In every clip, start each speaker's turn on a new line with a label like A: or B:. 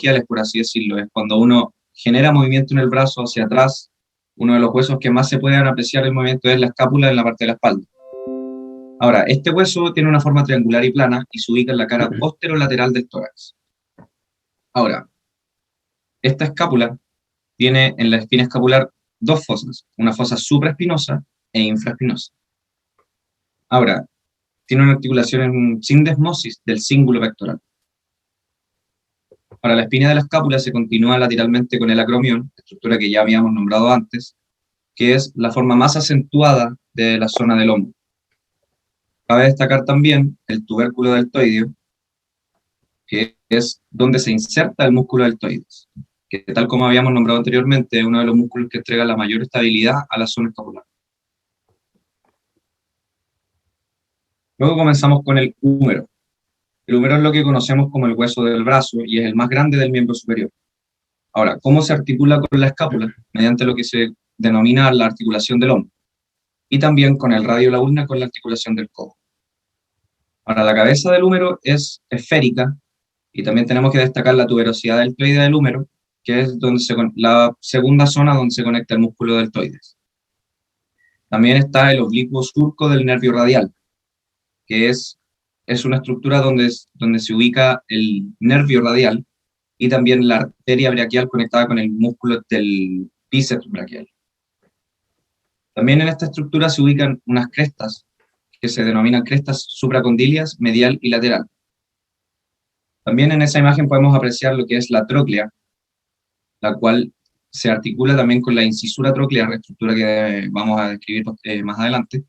A: coloquiales, por así decirlo. Es cuando uno genera movimiento en el brazo hacia atrás, uno de los huesos que más se pueden apreciar el movimiento es la escápula en la parte de la espalda. Ahora, este hueso tiene una forma triangular y plana y se ubica en la cara posterolateral del tórax. Ahora, esta escápula tiene en la espina escapular dos fosas, una fosa supraespinosa e infraespinosa. Ahora, tiene una articulación sin desmosis del cíngulo pectoral. Para la espina de la escápula se continúa lateralmente con el acromión, estructura que ya habíamos nombrado antes, que es la forma más acentuada de la zona del hombro. Cabe destacar también el tubérculo deltoideo, que es donde se inserta el músculo deltoides, que tal como habíamos nombrado anteriormente, es uno de los músculos que entrega la mayor estabilidad a la zona escapular. Luego comenzamos con el húmero. El húmero es lo que conocemos como el hueso del brazo y es el más grande del miembro superior. Ahora, ¿cómo se articula con la escápula? Mediante lo que se denomina la articulación del hombro, y también con el radio de la ulna con la articulación del codo. Ahora, la cabeza del húmero es esférica, y también tenemos que destacar la tuberosidad deltoidea del húmero, que es donde la segunda zona donde se conecta el músculo deltoides. También está el oblicuo surco del nervio radial, que es una estructura donde se ubica el nervio radial y también la arteria braquial conectada con el músculo del bíceps braquial. También en esta estructura se ubican unas crestas, que se denominan crestas supracondilias, medial y lateral. También en esa imagen podemos apreciar lo que es la tróclea, la cual se articula también con la incisura troclear, estructura que vamos a describir más adelante,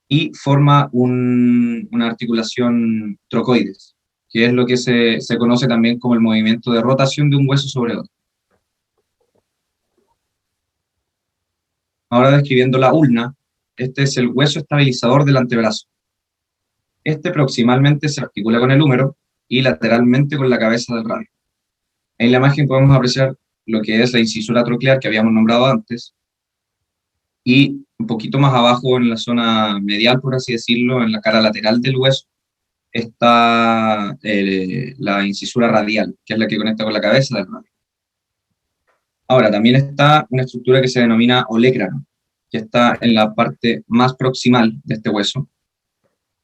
A: y forma una articulación trocoides, que es lo que se conoce también como el movimiento de rotación de un hueso sobre otro. Ahora describiendo la ulna, este es el hueso estabilizador del antebrazo. Este proximalmente se articula con el húmero y lateralmente con la cabeza del radio. En la imagen podemos apreciar lo que es la incisura troclear que habíamos nombrado antes, y un poquito más abajo en la zona medial, por así decirlo, en la cara lateral del hueso, está la incisura radial, que es la que conecta con la cabeza del radio. Ahora, también está una estructura que se denomina olecrano, que está en la parte más proximal de este hueso,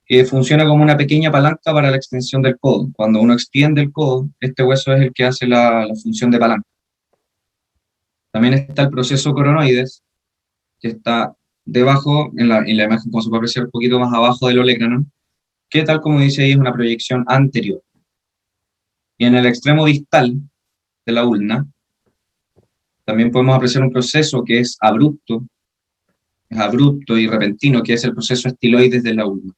A: que funciona como una pequeña palanca para la extensión del codo. Cuando uno extiende el codo, este hueso es el que hace la función de palanca. También está el proceso coronoides, que está debajo, en la imagen como se puede apreciar un poquito más abajo del olecrano, que tal como dice ahí es una proyección anterior. Y en el extremo distal de la ulna, también podemos apreciar un proceso que es abrupto y repentino, que es el proceso estiloides de la ulna.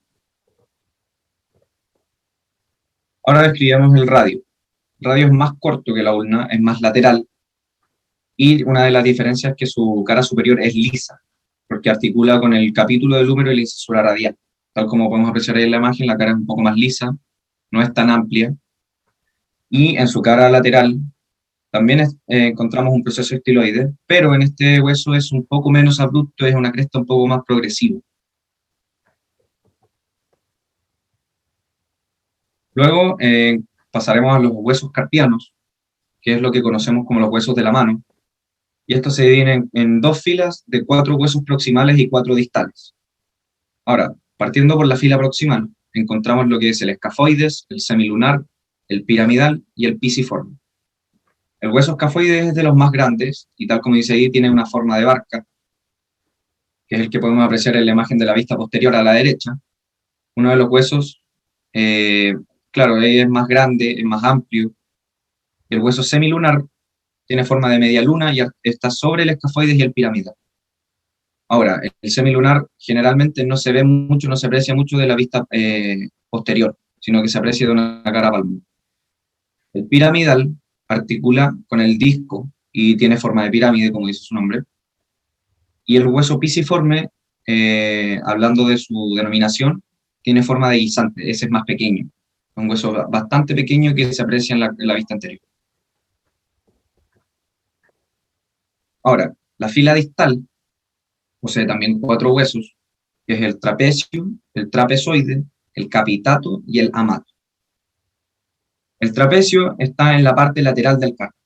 A: Ahora describimos el radio. El radio es más corto que la ulna, es más lateral, y una de las diferencias es que su cara superior es lisa, porque articula con el capítulo del húmero y la incisura radial. Tal como podemos apreciar ahí en la imagen, la cara es un poco más lisa, no es tan amplia, y en su cara lateral también encontramos un proceso estiloide, pero en este hueso es un poco menos abrupto, es una cresta un poco más progresiva. Luego pasaremos a los huesos carpianos, que es lo que conocemos como los huesos de la mano, y estos se dividen en dos filas de 4 huesos proximales y 4 distales. Ahora, partiendo por la fila proximal, encontramos lo que es el escafoides, el semilunar, el piramidal y el pisiforme. El hueso escafoides es de los más grandes, y tal como dice ahí, tiene una forma de barca, que es el que podemos apreciar en la imagen de la vista posterior a la derecha. Uno de los huesos, claro, es más grande, es más amplio. El hueso semilunar tiene forma de media luna y está sobre el escafoides y el piramidal. Ahora, el semilunar generalmente no se ve mucho, no se aprecia mucho de la vista posterior, sino que se aprecia de una cara palmar. El piramidal articula con el disco y tiene forma de pirámide, como dice su nombre. Y el hueso pisiforme, hablando de su denominación, tiene forma de guisante, ese es más pequeño. Un hueso bastante pequeño que se aprecia en la vista anterior. Ahora, la fila distal posee también 4 huesos, que es el trapezium, el trapezoide, el capitato y el amato. El trapecio está en la parte lateral del carpo.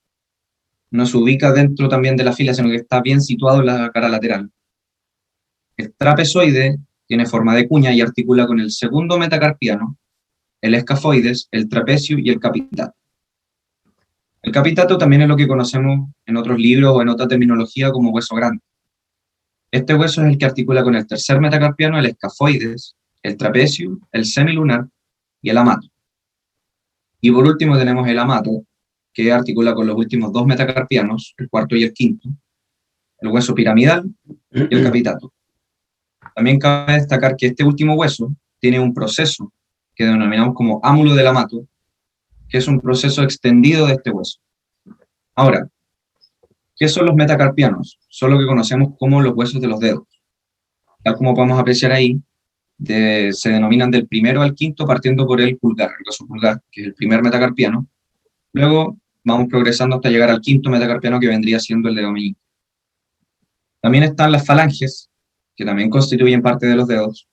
A: No se ubica dentro también de la fila, sino que está bien situado en la cara lateral. El trapezoide tiene forma de cuña y articula con el segundo metacarpiano, el escafoides, el trapecio y el capitato. El capitato también es lo que conocemos en otros libros o en otra terminología como hueso grande. Este hueso es el que articula con el tercer metacarpiano, el escafoides, el trapecio, el semilunar y el amato. Y por último tenemos el amato, que articula con los últimos dos metacarpianos, el cuarto y el quinto, el hueso piramidal y el capitato. También cabe destacar que este último hueso tiene un proceso que denominamos como ámulo del amato, que es un proceso extendido de este hueso. Ahora, ¿qué son los metacarpianos? Son lo que conocemos como los huesos de los dedos. Tal como podemos apreciar ahí, se denominan del primero al quinto partiendo por el pulgar, el hueso pulgar, que es el primer metacarpiano. Luego vamos progresando hasta llegar al quinto metacarpiano, que vendría siendo el dedo meñique. También están las falanges, que también constituyen parte de los dedos,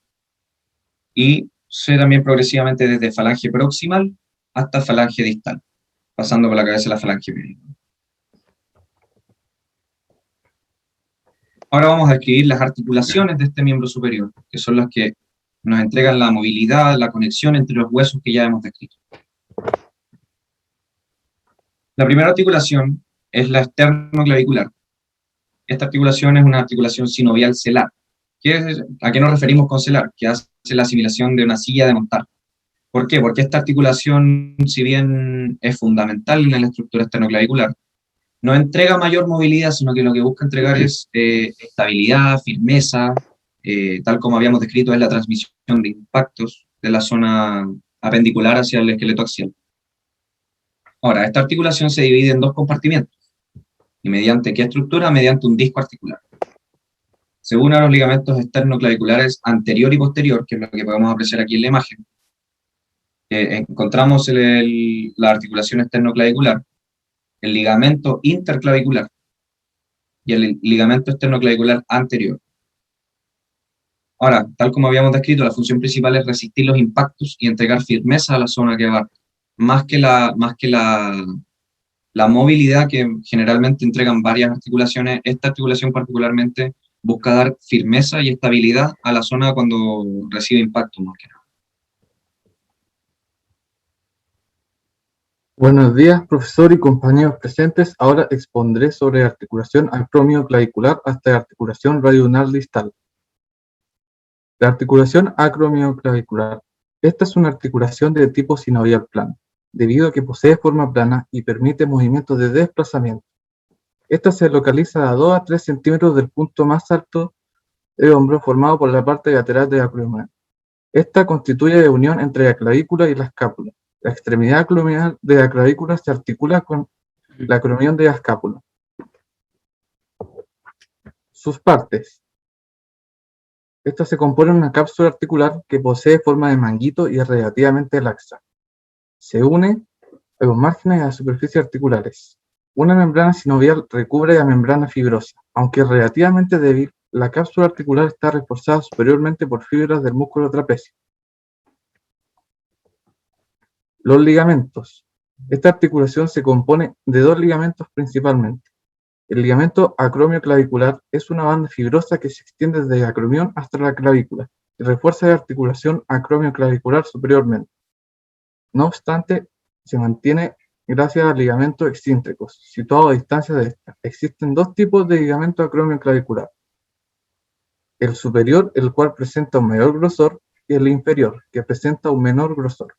A: y se también progresivamente desde falange proximal hasta falange distal, pasando por la cabeza de la falange media. Ahora vamos a describir las articulaciones de este miembro superior, que son las que nos entregan la movilidad, la conexión entre los huesos que ya hemos descrito. La primera articulación es la esternoclavicular. Esta articulación es una articulación sinovial celar. ¿A qué nos referimos con celar? Que hace la asimilación de una silla de montar. ¿Por qué? Porque esta articulación, si bien es fundamental en la estructura esternoclavicular, no entrega mayor movilidad, sino que lo que busca entregar es estabilidad, firmeza, tal como habíamos descrito, es la transmisión de impactos de la zona apendicular hacia el esqueleto axial. Ahora, esta articulación se divide en dos compartimientos. ¿Y mediante qué estructura? Mediante un disco articular. Se une a los ligamentos esternoclaviculares anterior y posterior, que es lo que podemos apreciar aquí en la imagen. Encontramos la articulación esternoclavicular, el ligamento interclavicular y el ligamento esternoclavicular anterior. Ahora, tal como habíamos descrito, la función principal es resistir los impactos y entregar firmeza a la zona que abarca, más que la movilidad que generalmente entregan varias articulaciones. Esta articulación particularmente busca dar firmeza y estabilidad a la zona cuando recibe impacto, más que nada.
B: Buenos días, profesor y compañeros presentes. Ahora expondré sobre articulación acromioclavicular hasta articulación radioulnar distal. La articulación acromioclavicular. Esta es una articulación de tipo sinovial plano, debido a que posee forma plana y permite movimientos de desplazamiento. Esta se localiza a 2 a 3 centímetros del punto más alto del hombro, formado por la parte lateral de la acromion. Esta constituye la unión entre la clavícula y la escápula. La extremidad acromial de la clavícula se articula con la acromion de la escápula. Sus partes. Esta se compone de una cápsula articular que posee forma de manguito y es relativamente laxa. Se une a los márgenes de las superficies articulares. Una membrana sinovial recubre la membrana fibrosa. Aunque relativamente débil, la cápsula articular está reforzada superiormente por fibras del músculo trapecio. Los ligamentos. Esta articulación se compone de dos ligamentos principalmente. El ligamento acromioclavicular es una banda fibrosa que se extiende desde la acromión hasta la clavícula y refuerza la articulación acromioclavicular superiormente. No obstante, se mantiene gracias a ligamentos excéntricos, situados a distancia de esta. Existen dos tipos de ligamento acromioclavicular. El superior, el cual presenta un mayor grosor, y el inferior, que presenta un menor grosor.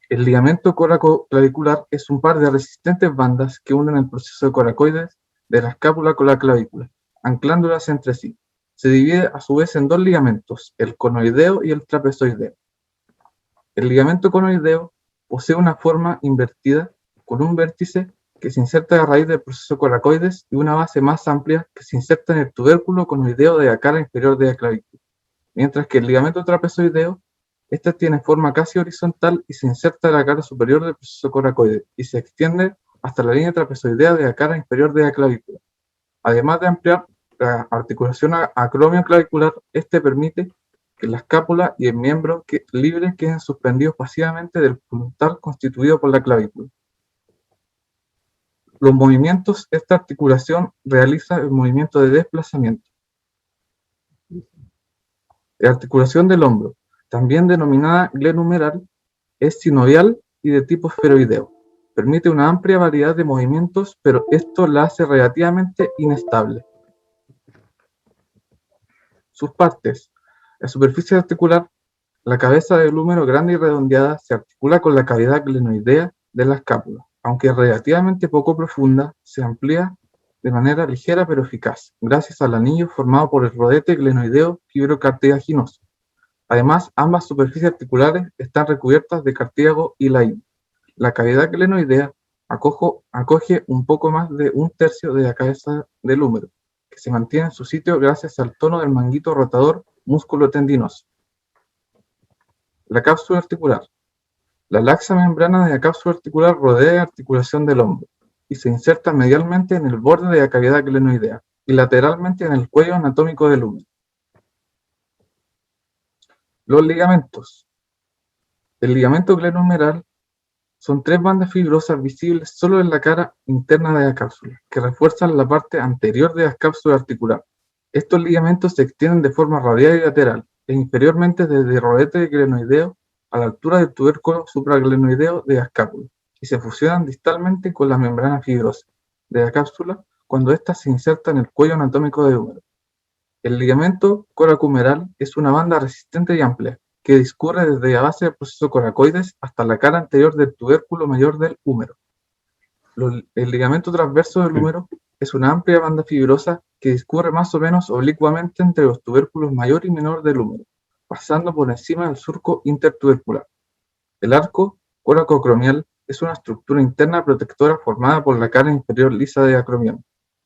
B: El ligamento coracoclavicular es un par de resistentes bandas que unen el proceso de coracoides de la escápula con la clavícula, anclándolas entre sí. Se divide a su vez en dos ligamentos, el conoideo y el trapezoideo. El ligamento conoideo posee una forma invertida con un vértice que se inserta a raíz del proceso coracoides y una base más amplia que se inserta en el tubérculo conoideo de la cara inferior de la clavícula, mientras que el ligamento trapezoideo, este tiene forma casi horizontal y se inserta en la cara superior del proceso coracoide y se extiende hasta la línea trapezoidea de la cara inferior de la clavícula. Además de ampliar la articulación acromioclavicular, este permite que la escápula y el miembro libre queden suspendidos pasivamente del puntal constituido por la clavícula. Los movimientos, esta articulación realiza el movimiento de desplazamiento. La articulación del hombro, también denominada glenumeral, es sinovial y de tipo esferoideo. Permite una amplia variedad de movimientos, pero esto la hace relativamente inestable. Sus partes. La superficie articular, la cabeza del húmero grande y redondeada se articula con la cavidad glenoidea de la escápula. Aunque relativamente poco profunda, se amplía de manera ligera pero eficaz, gracias al anillo formado por el rodete glenoideo fibrocartilaginoso. Además, ambas superficies articulares están recubiertas de cartílago hilaino. La cavidad glenoidea acoge un poco más de un tercio de la cabeza del húmero, que se mantiene en su sitio gracias al tono del manguito rotador músculo tendinoso. La cápsula articular. La laxa membrana de la cápsula articular rodea la articulación del hombro y se inserta medialmente en el borde de la cavidad glenoidea y lateralmente en el cuello anatómico del húmero. Los ligamentos. El ligamento glenohumeral son tres bandas fibrosas visibles solo en la cara interna de la cápsula, que refuerzan la parte anterior de la cápsula articular. Estos ligamentos se extienden de forma radial y lateral, e inferiormente desde el rodete glenoideo a la altura del tubérculo supraglenoideo de la escápula, y se fusionan distalmente con la membrana fibrosa de la cápsula cuando ésta se inserta en el cuello anatómico del húmero. El ligamento coracohumeral es una banda resistente y amplia, que discurre desde la base del proceso coracoides hasta la cara anterior del tubérculo mayor del húmero. El ligamento transverso del húmero es una amplia banda fibrosa que discurre más o menos oblicuamente entre los tubérculos mayor y menor del húmero, pasando por encima del surco intertubercular. El arco coracocromial es una estructura interna protectora formada por la cara inferior lisa de acromión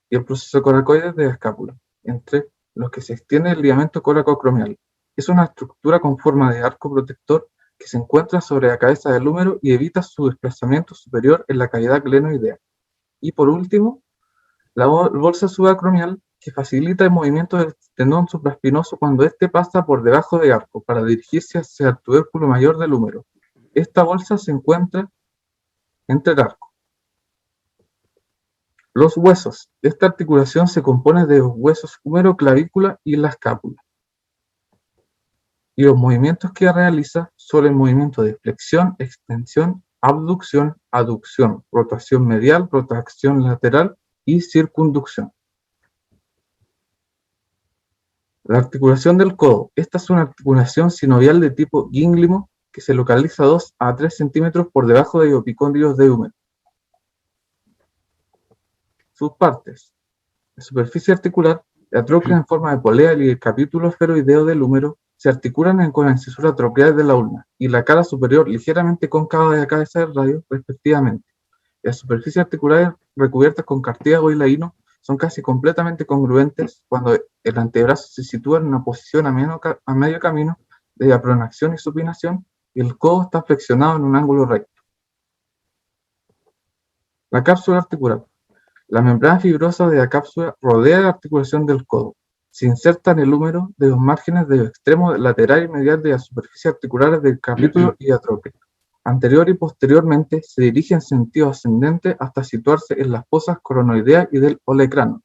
B: y el proceso coracoides de la escápula, entre los que se extiende el ligamento coracocromial. Es una estructura con forma de arco protector que se encuentra sobre la cabeza del húmero y evita su desplazamiento superior en la cavidad glenoidea. Y por último, la bolsa subacromial, que facilita el movimiento del tendón supraespinoso cuando éste pasa por debajo del arco para dirigirse hacia el tubérculo mayor del húmero. Esta bolsa se encuentra entre el arco. Los huesos. Esta articulación se compone de los huesos húmero, clavícula y la escápula. Y los movimientos que realiza son el movimiento de flexión, extensión, abducción, aducción, rotación medial, rotación lateral y circunducción. La articulación del codo. Esta es una articulación sinovial de tipo gínglimo que se localiza 2 a 3 centímetros por debajo de los epicóndilos de húmero. Sus partes. La superficie articular, la tróclea en forma de polea y el capítulo esferoideo del húmero se articulan con la incisura troqueal de la ulna y la cara superior ligeramente cóncava de la cabeza del radio, respectivamente. Las superficies articulares recubiertas con cartílago hilaino son casi completamente congruentes cuando el antebrazo se sitúa en una posición a medio camino de la pronación y supinación y el codo está flexionado en un ángulo recto. La cápsula articular. La membrana fibrosa de la cápsula rodea la articulación del codo. Se inserta en el húmero de los márgenes de los extremos lateral y medial de las superficies articulares del capítulo y la tróquea. Anterior y posteriormente se dirige en sentido ascendente hasta situarse en las fosas coronoidea y del olecrano.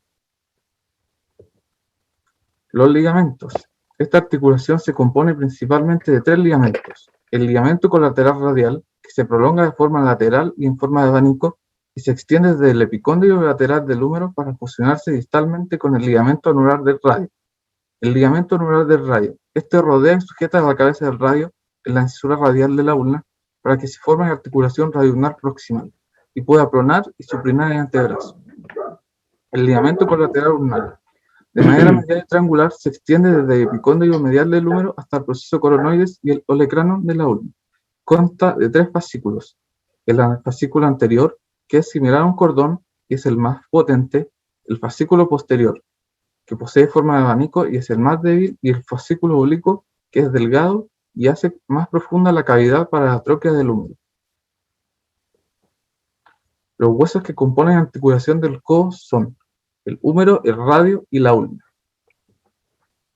B: Los ligamentos. Esta articulación se compone principalmente de tres ligamentos. El ligamento colateral radial, que se prolonga de forma lateral y en forma de abanico, y se extiende desde el epicóndilo lateral del húmero para fusionarse distalmente con el ligamento anular del radio. El ligamento anular del radio. Este rodea y sujeta la cabeza del radio en la incisura radial de la ulna para que se forme la articulación radioulnar proximal y pueda pronar y suprinar el antebrazo. El ligamento colateral ulnar. De manera medial y triangular se extiende desde el epicóndilo medial del húmero hasta el proceso coronoides y el olecrano de la ulna. Consta de tres fascículos. El fascículo anterior, que es similar a un cordón y es el más potente, el fascículo posterior, que posee forma de abanico y es el más débil, y el fascículo oblicuo, que es delgado y hace más profunda la cavidad para la tróquea del húmero. Los huesos que componen la articulación del codo son el húmero, el radio y la ulna.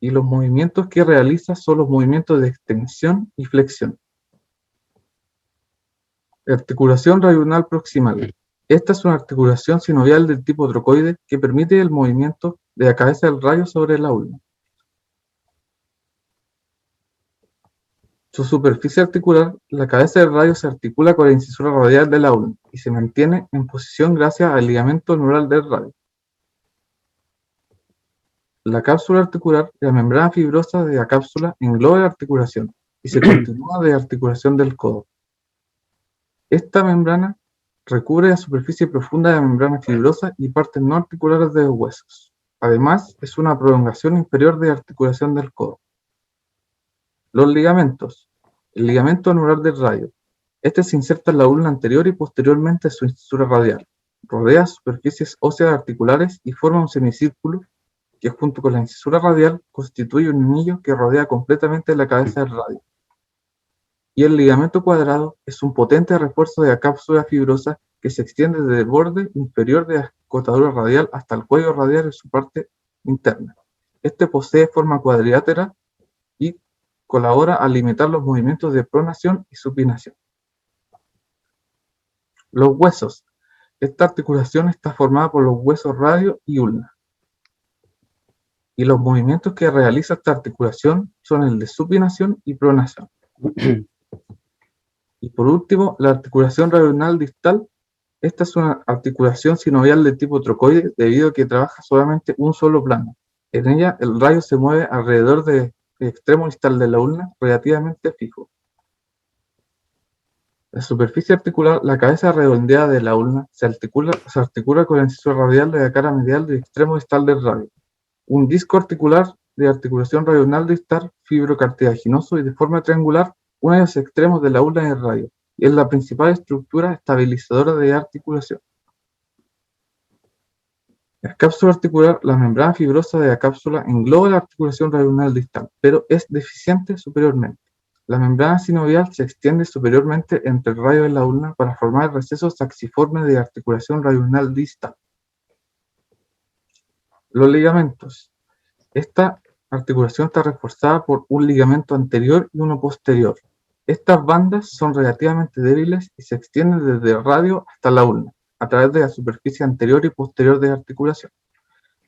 B: y los movimientos que realiza son los movimientos de extensión y flexión. Articulación radional proximal. Esta es una articulación sinovial del tipo trocoide que permite el movimiento de la cabeza del radio sobre la ulna. Su superficie articular, la cabeza del radio se articula con la incisura radial de la ulna y se mantiene en posición gracias al ligamento neural del radio. La cápsula articular, la membrana fibrosa de la cápsula engloba la articulación y se continúa de articulación del codo. Esta membrana recubre la superficie profunda de la membrana fibrosa y partes no articulares de los huesos. Además, es una prolongación inferior de articulación del codo. Los ligamentos. El ligamento anular del radio. Este se inserta en la ulna anterior y posteriormente en su incisura radial. Rodea superficies óseas articulares y forma un semicírculo que junto con la incisura radial constituye un anillo que rodea completamente la cabeza del radio. Y el ligamento cuadrado es un potente refuerzo de la cápsula fibrosa que se extiende desde el borde inferior de la cortadura radial hasta el cuello radial en su parte interna. Este posee forma cuadrilátera y colabora a limitar los movimientos de pronación y supinación. Los huesos. Esta articulación está formada por los huesos radio y ulna. Y los movimientos que realiza esta articulación son el de supinación y pronación. Y por último, la articulación radional distal. Esta es una articulación sinovial de tipo trocoide debido a que trabaja solamente un solo plano. En ella, el radio se mueve alrededor del extremo distal de la ulna relativamente fijo. La superficie articular, la cabeza redondeada de la ulna, se articula con la incisura radial de la cara medial del extremo distal del radio. Un disco articular de articulación radional distal fibrocartilaginoso y de forma triangular une los extremos de la ulna y el radio, y es la principal estructura estabilizadora de articulación. La cápsula articular, la membrana fibrosa de la cápsula engloba la articulación radional distal, pero es deficiente superiormente. La membrana sinovial se extiende superiormente entre el radio y la ulna para formar el receso saxiforme de articulación radional distal. Los ligamentos. Esta articulación está reforzada por un ligamento anterior y uno posterior. Estas bandas son relativamente débiles y se extienden desde el radio hasta la ulna, a través de la superficie anterior y posterior de la articulación.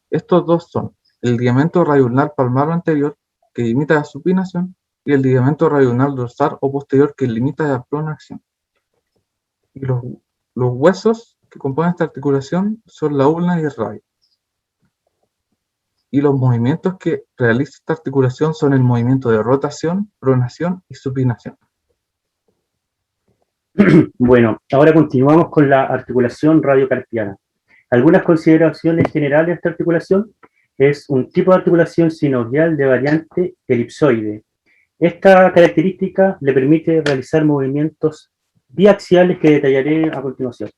B: Estos dos son el ligamento radioulnar palmar anterior, que limita la supinación, y el ligamento radioulnar dorsal o posterior, que limita la pronación. Y los huesos que componen esta articulación son la ulna y el radio. Y los movimientos que realiza esta articulación son el movimiento de rotación, pronación y supinación.
C: Bueno, ahora continuamos con la articulación radiocarpiana. Algunas consideraciones generales de esta articulación. Es un tipo de articulación sinovial de variante elipsoide. Esta característica le permite realizar movimientos biaxiales que detallaré a continuación.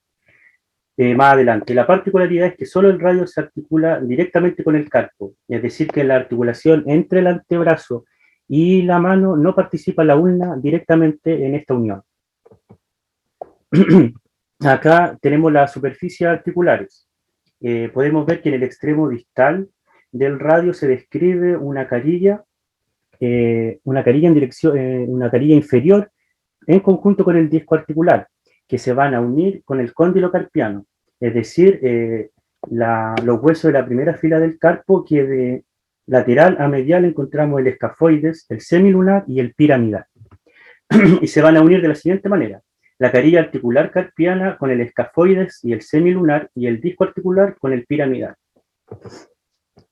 C: Más adelante. La particularidad es que solo el radio se articula directamente con el carpo, es decir, que la articulación entre el antebrazo y la mano no participa la ulna directamente en esta unión. Acá tenemos las superficies articulares. Podemos ver que en el extremo distal del radio se describe una carilla una carilla inferior en conjunto con el disco articular, que se van a unir con el cóndilo carpiano, es decir, los huesos de la primera fila del carpo, que de lateral a medial encontramos el escafoides, el semilunar y el piramidal. Y se van a unir de la siguiente manera: la carilla articular carpiana con el escafoides y el semilunar, y el disco articular con el piramidal.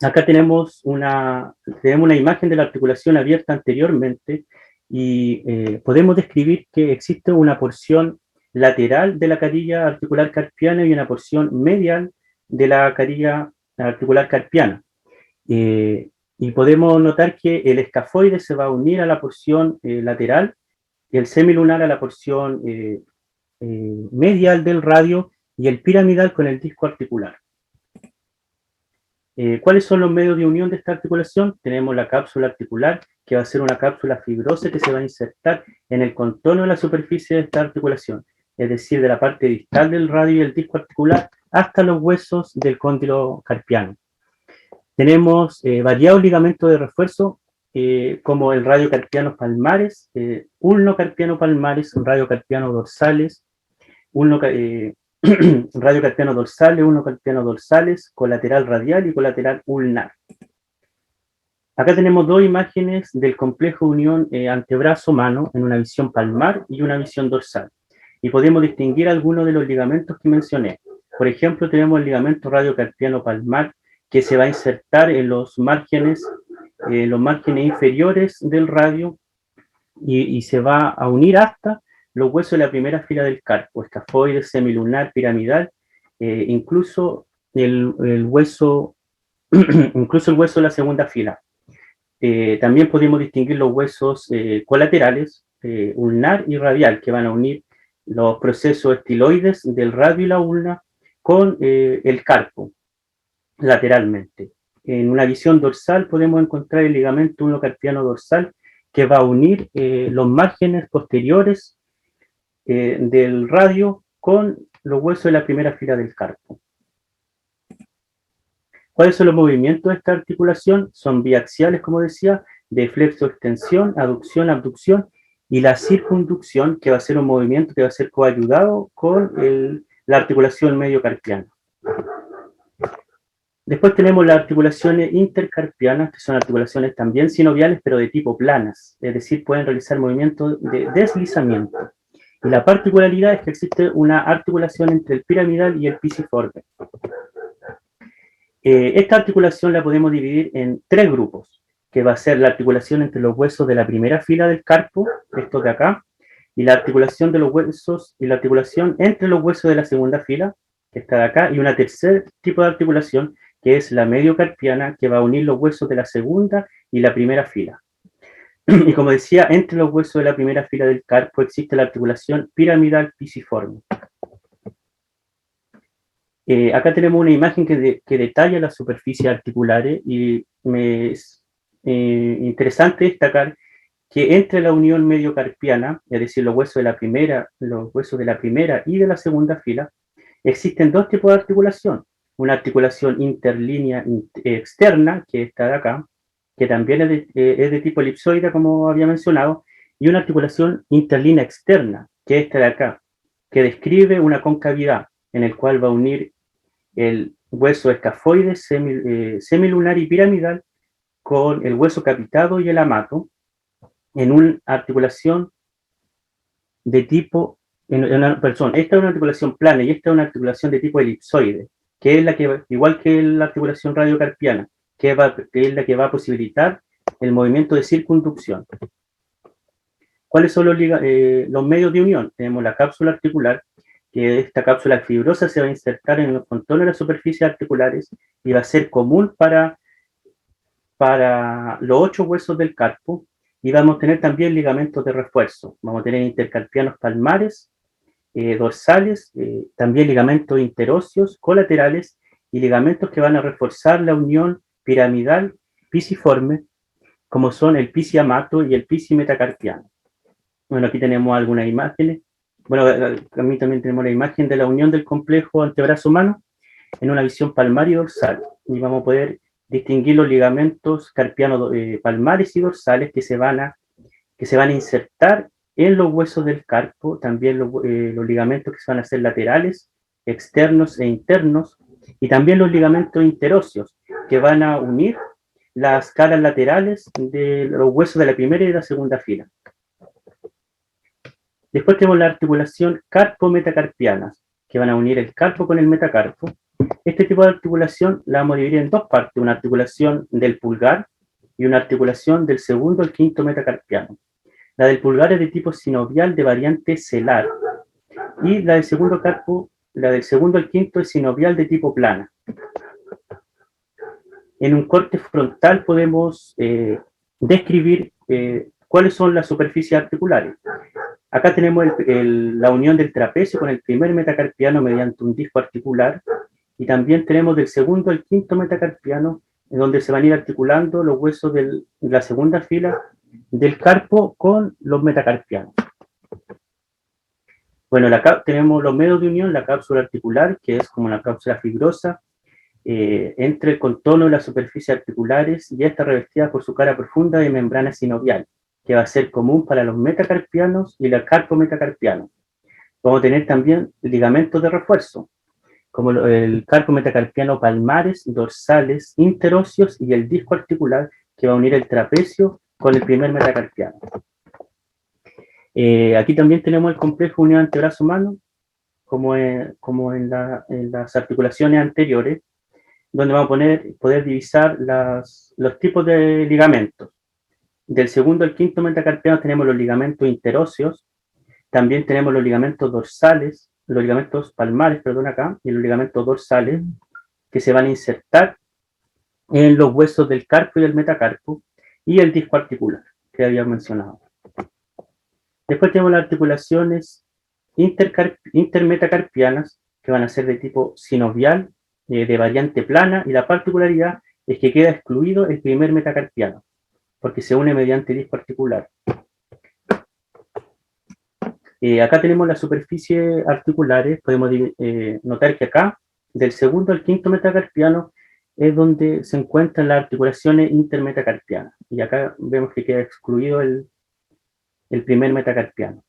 C: Acá tenemos una imagen de la articulación abierta anteriormente y podemos describir que existe una porción lateral de la carilla articular carpiana y una porción medial de la carilla articular carpiana. Y podemos notar que el escafoide se va a unir a la porción lateral y el semilunar a la porción medial del radio y el piramidal con el disco articular. ¿Cuáles son los medios de unión de esta articulación? Tenemos la cápsula articular, que va a ser una cápsula fibrosa que se va a insertar en el contorno de la superficie de esta articulación, es decir, de la parte distal del radio y el disco articular hasta los huesos del cóndilo carpiano. Tenemos variados ligamentos de refuerzo, como el radiocarpiano palmares, ulnocarpiano palmares, radiocarpiano dorsales, radiocarpiano dorsales, ulnocarpiano dorsales, colateral radial y colateral ulnar. Acá tenemos dos imágenes del complejo de unión antebrazo-mano en una visión palmar y una visión dorsal. Y podemos distinguir algunos de los ligamentos que mencioné. Por ejemplo, tenemos el ligamento radiocarpiano palmar que se va a insertar en los márgenes inferiores del radio y se va a unir hasta los huesos de la primera fila del carpo, escafoide, semilunar, piramidal, incluso el hueso de la segunda fila. También podemos distinguir los huesos colaterales, ulnar y radial, que van a unir los procesos estiloides del radio y la ulna con el carpo, lateralmente. En una visión dorsal podemos encontrar el ligamento ulnocarpiano dorsal, que va a unir los márgenes posteriores del radio con los huesos de la primera fila del carpo. ¿Cuáles son los movimientos de esta articulación? Son biaxiales, como decía, de flexo-extensión, aducción, abducción, y la circunducción, que va a ser un movimiento que va a ser coayudado con la articulación mediocarpiana. Después tenemos las articulaciones intercarpianas, que son articulaciones también sinoviales, pero de tipo planas, es decir, pueden realizar movimientos de deslizamiento. Y la particularidad es que existe una articulación entre el piramidal y el pisiforme. Esta articulación la podemos dividir en tres grupos, que va a ser la articulación entre los huesos de la primera fila del carpo, estos de acá, y la articulación de los huesos, y la articulación entre los huesos de la segunda fila, que está de acá, y una tercer tipo de articulación, que es la mediocarpiana, que va a unir los huesos de la segunda y la primera fila. Y como decía, entre los huesos de la primera fila del carpo existe la articulación piramidal pisiforme. Acá tenemos una imagen que detalla las superficies articulares y me es interesante destacar que entre la unión mediocarpiana, es decir, los huesos de la primera y de la segunda fila, existen dos tipos de articulación. Una articulación interlínea externa, que está de acá, que también es de tipo elipsoide, como había mencionado, y una articulación interlínea externa, que es esta de acá, que describe una concavidad en el cual va a unir el hueso escafoide, semilunar y piramidal con el hueso capitado y el amato en una articulación de tipo, esta es una articulación plana y esta es una articulación de tipo elipsoide, que es la que, igual que la articulación radiocarpiana, que es la que va a posibilitar el movimiento de circunducción. ¿Cuáles son los medios de unión? Tenemos la cápsula articular, que esta cápsula fibrosa se va a insertar en los contornos de las superficies articulares y va a ser común para los 8 huesos del carpo, y vamos a tener también ligamentos de refuerzo. Vamos a tener intercarpianos palmares, dorsales, también ligamentos interóseos, colaterales, y ligamentos que van a reforzar la unión piramidal pisiforme, como son el pisiamato y el pisimetacarpiano. Bueno, aquí tenemos algunas imágenes. Bueno, también tenemos la imagen de la unión del complejo antebrazo-mano en una visión palmar y dorsal. Y vamos a poder distinguir los ligamentos carpianos palmares y dorsales que se van a insertar en los huesos del carpo, también los ligamentos que se van a hacer laterales, externos e internos, y también los ligamentos interóseos, que van a unir las caras laterales de los huesos de la primera y de la segunda fila. Después tenemos la articulación carpo-metacarpianas, que van a unir el carpo con el metacarpo. Este tipo de articulación la vamos a dividir en dos partes, una articulación del pulgar y una articulación del segundo al quinto metacarpiano. La del pulgar es de tipo sinovial de variante celar, y la del segundo al quinto es sinovial de tipo plana. En un corte frontal podemos describir cuáles son las superficies articulares. Acá tenemos la unión del trapecio con el primer metacarpiano mediante un disco articular, y también tenemos del segundo al quinto metacarpiano, en donde se van a ir articulando los huesos de la segunda fila del carpo con los metacarpianos. Bueno, tenemos los medios de unión, la cápsula articular, que es como una cápsula fibrosa, entre el contorno de las superficies articulares y está revestida por su cara profunda de membrana sinovial, que va a ser común para los metacarpianos y el carpo metacarpiano. Vamos a tener también ligamentos de refuerzo, como el carpo metacarpiano palmares, dorsales, interóseos y el disco articular que va a unir el trapecio con el primer metacarpiano. Aquí también tenemos el complejo unión antebrazo mano, como en las articulaciones anteriores, donde vamos a poder divisar los tipos de ligamentos. Del segundo al quinto metacarpiano tenemos los ligamentos interóseos, también tenemos los ligamentos dorsales, los ligamentos palmares, perdón, acá, y los ligamentos dorsales, que se van a insertar en los huesos del carpo y del metacarpo, y el disco articular, que había mencionado. Después tenemos las articulaciones intermetacarpianas, que van a ser de tipo sinovial, de variante plana, y la particularidad es que queda excluido el primer metacarpiano, porque se une mediante disco articular. Acá tenemos las superficies articulares, podemos notar que acá, del segundo al quinto metacarpiano, es donde se encuentran las articulaciones intermetacarpianas, y acá vemos que queda excluido el primer metacarpiano.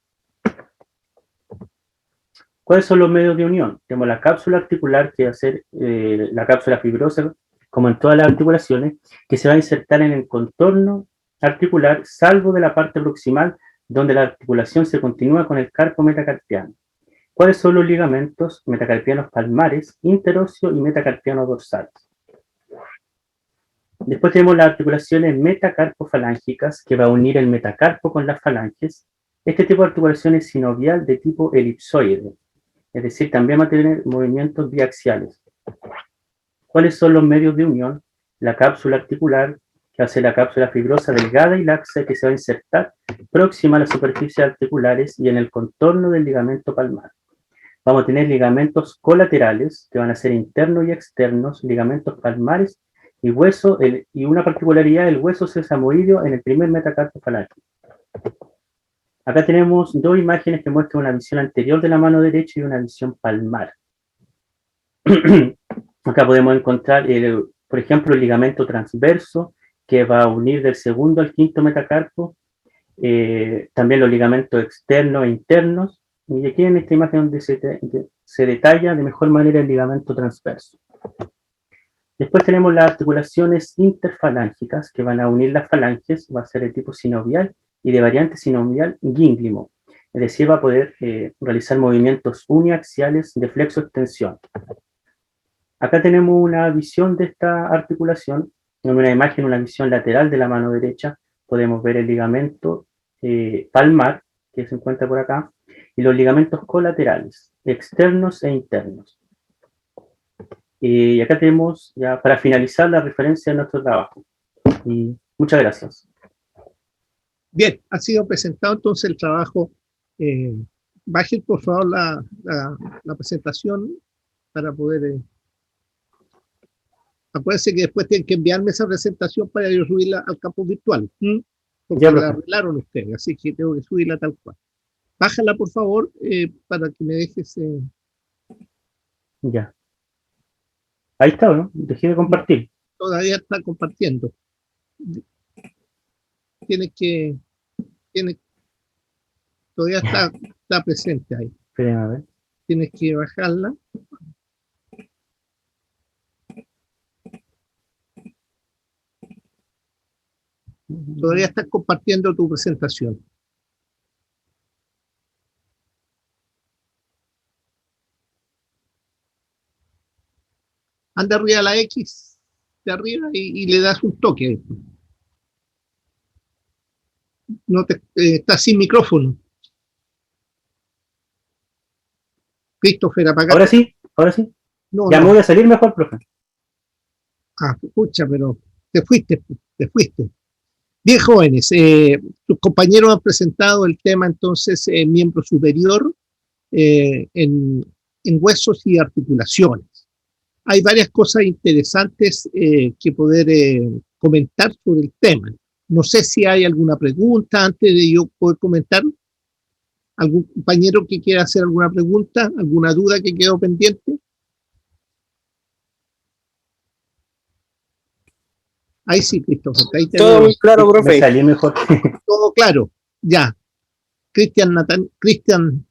C: ¿Cuáles son los medios de unión? Tenemos la cápsula articular, que va a ser la cápsula fibrosa, como en todas las articulaciones, que se va a insertar en el contorno articular, salvo de la parte proximal, donde la articulación se continúa con el carpo metacarpiano. ¿Cuáles son los ligamentos? Metacarpianos palmares, interóseo y metacarpianos dorsales. Después tenemos las articulaciones metacarpofalángicas, que va a unir el metacarpo con las falanges. Este tipo de articulación es sinovial de tipo elipsoide, es decir, también va a tener movimientos biaxiales. ¿Cuáles son los medios de unión? La cápsula articular, que va a ser la cápsula fibrosa delgada y laxa, que se va a insertar próxima a las superficies articulares y en el contorno del ligamento palmar. Vamos a tener ligamentos colaterales, que van a ser internos y externos, ligamentos palmares y hueso, y una particularidad, el hueso sesamoideo en el primer metacarpo falángico. Acá tenemos dos imágenes que muestran una visión anterior de la mano derecha y una visión palmar. Acá podemos encontrar, por ejemplo, el ligamento transverso, que va a unir del segundo al quinto metacarpo, también los ligamentos externos e internos, y aquí en esta imagen donde se detalla de mejor manera el ligamento transverso. Después tenemos las articulaciones interfalángicas, que van a unir las falanges, va a ser de tipo sinovial y de variante sinovial gínglimo, es decir, va a poder realizar movimientos uniaxiales de flexo-extensión. Acá tenemos una visión de esta articulación, en una imagen, una visión lateral de la mano derecha, podemos ver el ligamento palmar, que se encuentra por acá, y los ligamentos colaterales, externos e internos. Y acá tenemos, ya para finalizar, la referencia de nuestro trabajo. Y muchas gracias.
D: Bien, ha sido presentado entonces el trabajo. Bajen por favor la presentación para poder... Acuérdense que después tienen que enviarme esa presentación para yo subirla al campo virtual. Porque la arreglaron ustedes, así que tengo que subirla tal cual. Bájala por favor para que me dejes...
C: Ya. Ahí está, ¿no? Dejé de compartir.
D: Todavía está compartiendo. Todavía está presente ahí.
C: Esperen a ver.
D: Tienes que bajarla. Todavía estás compartiendo tu presentación. Anda arriba a la X de arriba y le das un toque. No estás sin micrófono. Christopher, apagate.
C: Ahora sí, ahora sí.
D: No,
C: ya
D: no.
C: me voy a salir mejor, profe.
D: Ah, escucha, pero te fuiste. Bien, jóvenes, tus compañeros han presentado el tema entonces miembro superior en huesos y articulaciones. Hay varias cosas interesantes que poder comentar sobre el tema. No sé si hay alguna pregunta antes de yo poder comentar. ¿Algún compañero que quiera hacer alguna pregunta? ¿Alguna duda que quedó pendiente? Ahí sí, Christopher, ahí te
E: Todo
D: veo.
E: muy claro,
C: Me
E: profe.
C: salí mejor.
D: Todo claro. Ya. Cristian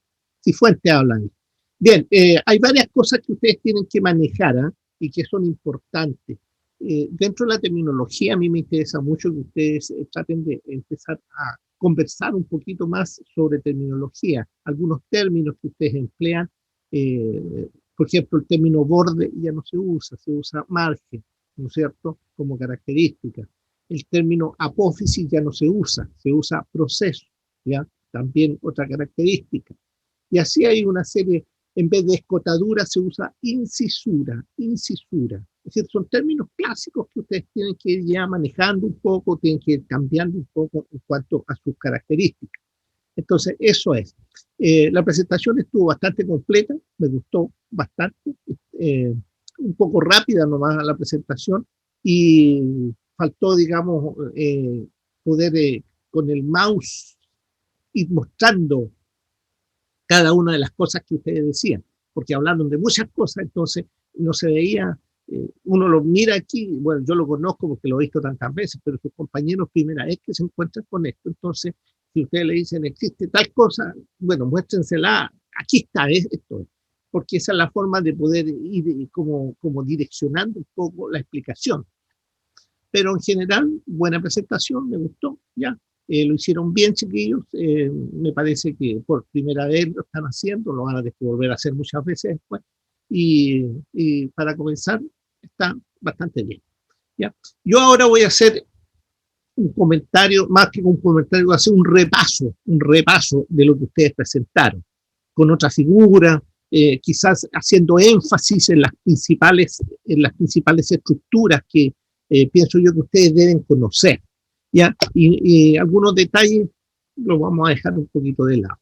D: Cifuentes habla ahí. Bien, hay varias cosas que ustedes tienen que manejar, ¿ah? Y que son importantes. Dentro de la terminología, a mí me interesa mucho que ustedes traten de empezar a conversar un poquito más sobre terminología. Algunos términos que ustedes emplean, por ejemplo, el término borde ya no se usa margen, ¿no es cierto?, como característica. El término apófisis ya no se usa proceso, ¿ya? También otra característica. Y así hay una serie, en vez de escotadura se usa incisura. Es decir, son términos clásicos que ustedes tienen que ir ya manejando un poco, tienen que ir cambiando un poco en cuanto a sus características. Entonces, eso es. La presentación estuvo bastante completa, me gustó bastante, un poco rápida nomás la presentación y faltó, digamos, poder con el mouse ir mostrando cada una de las cosas que ustedes decían, porque hablaron de muchas cosas, entonces no se veía, uno lo mira aquí, bueno, yo lo conozco porque lo he visto tantas veces, pero sus compañeros primera vez que se encuentran con esto, entonces si ustedes le dicen existe tal cosa, bueno, muéstrensela, aquí está, esto es, porque esa es la forma de poder ir como direccionando un poco la explicación. Pero en general, buena presentación, me gustó, ya. Lo hicieron bien, chiquillos. Me parece que por primera vez lo están haciendo, lo van a volver a hacer muchas veces después. Y para comenzar, está bastante bien. ¿Ya? Yo ahora voy a hacer un comentario, más que un comentario, voy a hacer un repaso de lo que ustedes presentaron, con otra figura, quizás haciendo énfasis en las principales estructuras que pienso yo que ustedes deben conocer. ¿Ya? Y algunos detalles los vamos a dejar un poquito de lado.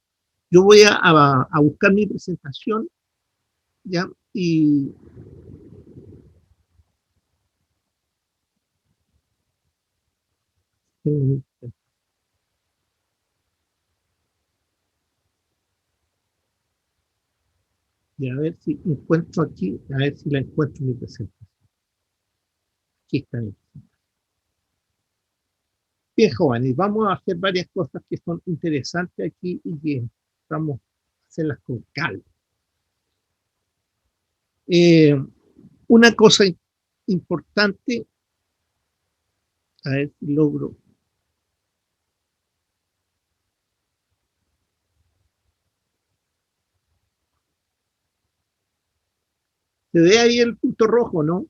D: Yo voy a buscar mi presentación, ¿ya? Y a ver si encuentro aquí, a ver si la encuentro en mi presentación. Aquí está. Bien, jóvenes, vamos a hacer varias cosas que son interesantes aquí y que vamos a hacerlas con calma. Una cosa importante, a ver si logro. ¿Se ve ahí el punto rojo, no?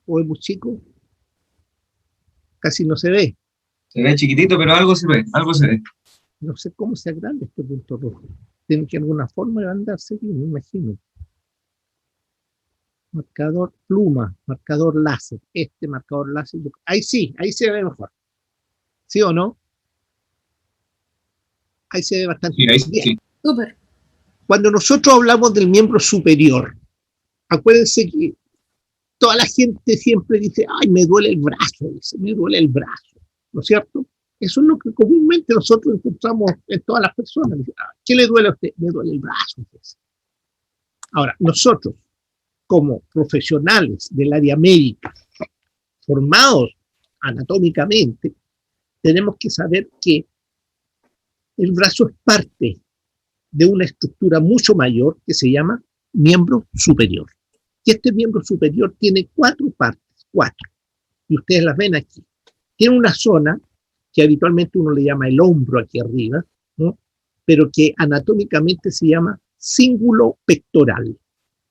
D: ¿O es muy chico? Casi no se ve.
A: Se ve chiquitito, pero algo se ve, algo se ve.
D: No sé cómo se agranda este punto rojo. Tiene que alguna forma de agrandarse, me imagino. Marcador pluma, marcador láser. Este marcador láser. Ahí sí, ahí se ve mejor. ¿Sí o no? Ahí se ve bastante
A: Sí, ahí
D: bien.
A: sí.
F: Súper.
D: Cuando nosotros hablamos del miembro superior, acuérdense que toda la gente siempre dice, ay, me duele el brazo, me duele el brazo, ¿no es cierto? Eso es lo que comúnmente nosotros encontramos en todas las personas. ¿Qué le duele a usted? Me duele el brazo. Ahora, nosotros, como profesionales del área médica, formados anatómicamente, tenemos que saber que el brazo es parte de una estructura mucho mayor que se llama miembro superior. Y este miembro superior tiene 4 partes, 4, y ustedes las ven aquí. Tiene una zona que habitualmente uno le llama el hombro aquí arriba, ¿no? Pero que anatómicamente se llama cíngulo pectoral.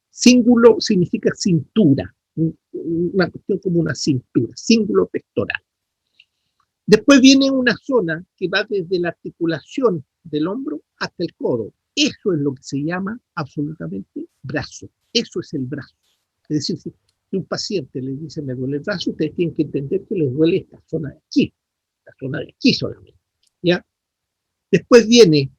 D: Cíngulo significa cintura, una cuestión como una cintura, cíngulo pectoral. Después viene una zona que va desde la articulación del hombro hasta el codo. Eso es lo que se llama absolutamente brazo. Eso es el brazo. Es decir, si un paciente le dice me duele el brazo, ustedes tienen que entender que les duele esta zona de aquí, la zona de aquí solamente. ¿Ya? Después viene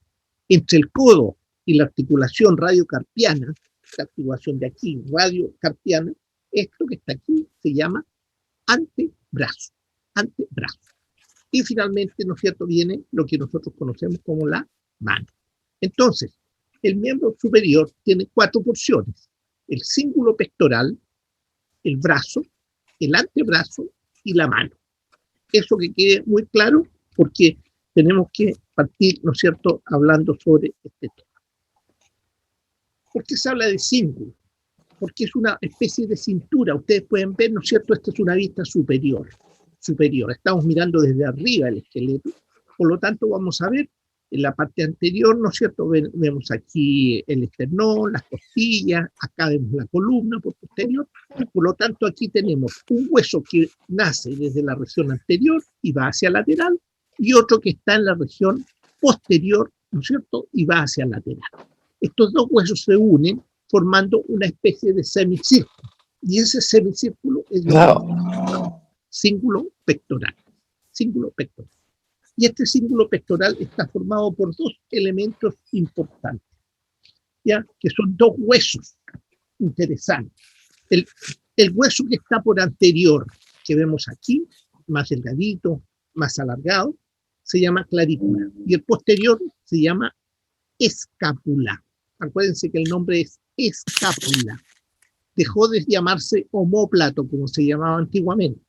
D: entre el codo y la articulación radiocarpiana, la articulación de aquí, radiocarpiana, esto que está aquí se llama antebrazo. Antebrazo. Y finalmente, ¿no es cierto?, viene lo que nosotros conocemos como la mano. Entonces, el miembro superior tiene 4 porciones. El cíngulo pectoral, el brazo, el antebrazo y la mano. Eso que quede muy claro, porque tenemos que partir, ¿no es cierto?, hablando sobre este tema. ¿Por qué se habla de cíngulo? Porque es una especie de cintura. Ustedes pueden ver, ¿no es cierto?, esta es una vista superior. Estamos mirando desde arriba el esqueleto, por lo tanto vamos a ver en la parte anterior, ¿no es cierto?, vemos aquí el esternón, las costillas, acá vemos la columna por posterior, por lo tanto aquí tenemos un hueso que nace desde la región anterior y va hacia lateral, y otro que está en la región posterior, ¿no es cierto?, y va hacia lateral. Estos dos huesos se unen formando una especie de semicírculo, y ese semicírculo es el cíngulo pectoral. Cíngulo pectoral. Y este cíngulo pectoral está formado por dos elementos importantes, ¿ya?, que son dos huesos interesantes. El hueso que está por anterior, que vemos aquí, más delgadito, más alargado, se llama clavícula, y el posterior se llama escápula. Acuérdense que el nombre es escápula. Dejó de llamarse omóplato, como se llamaba antiguamente.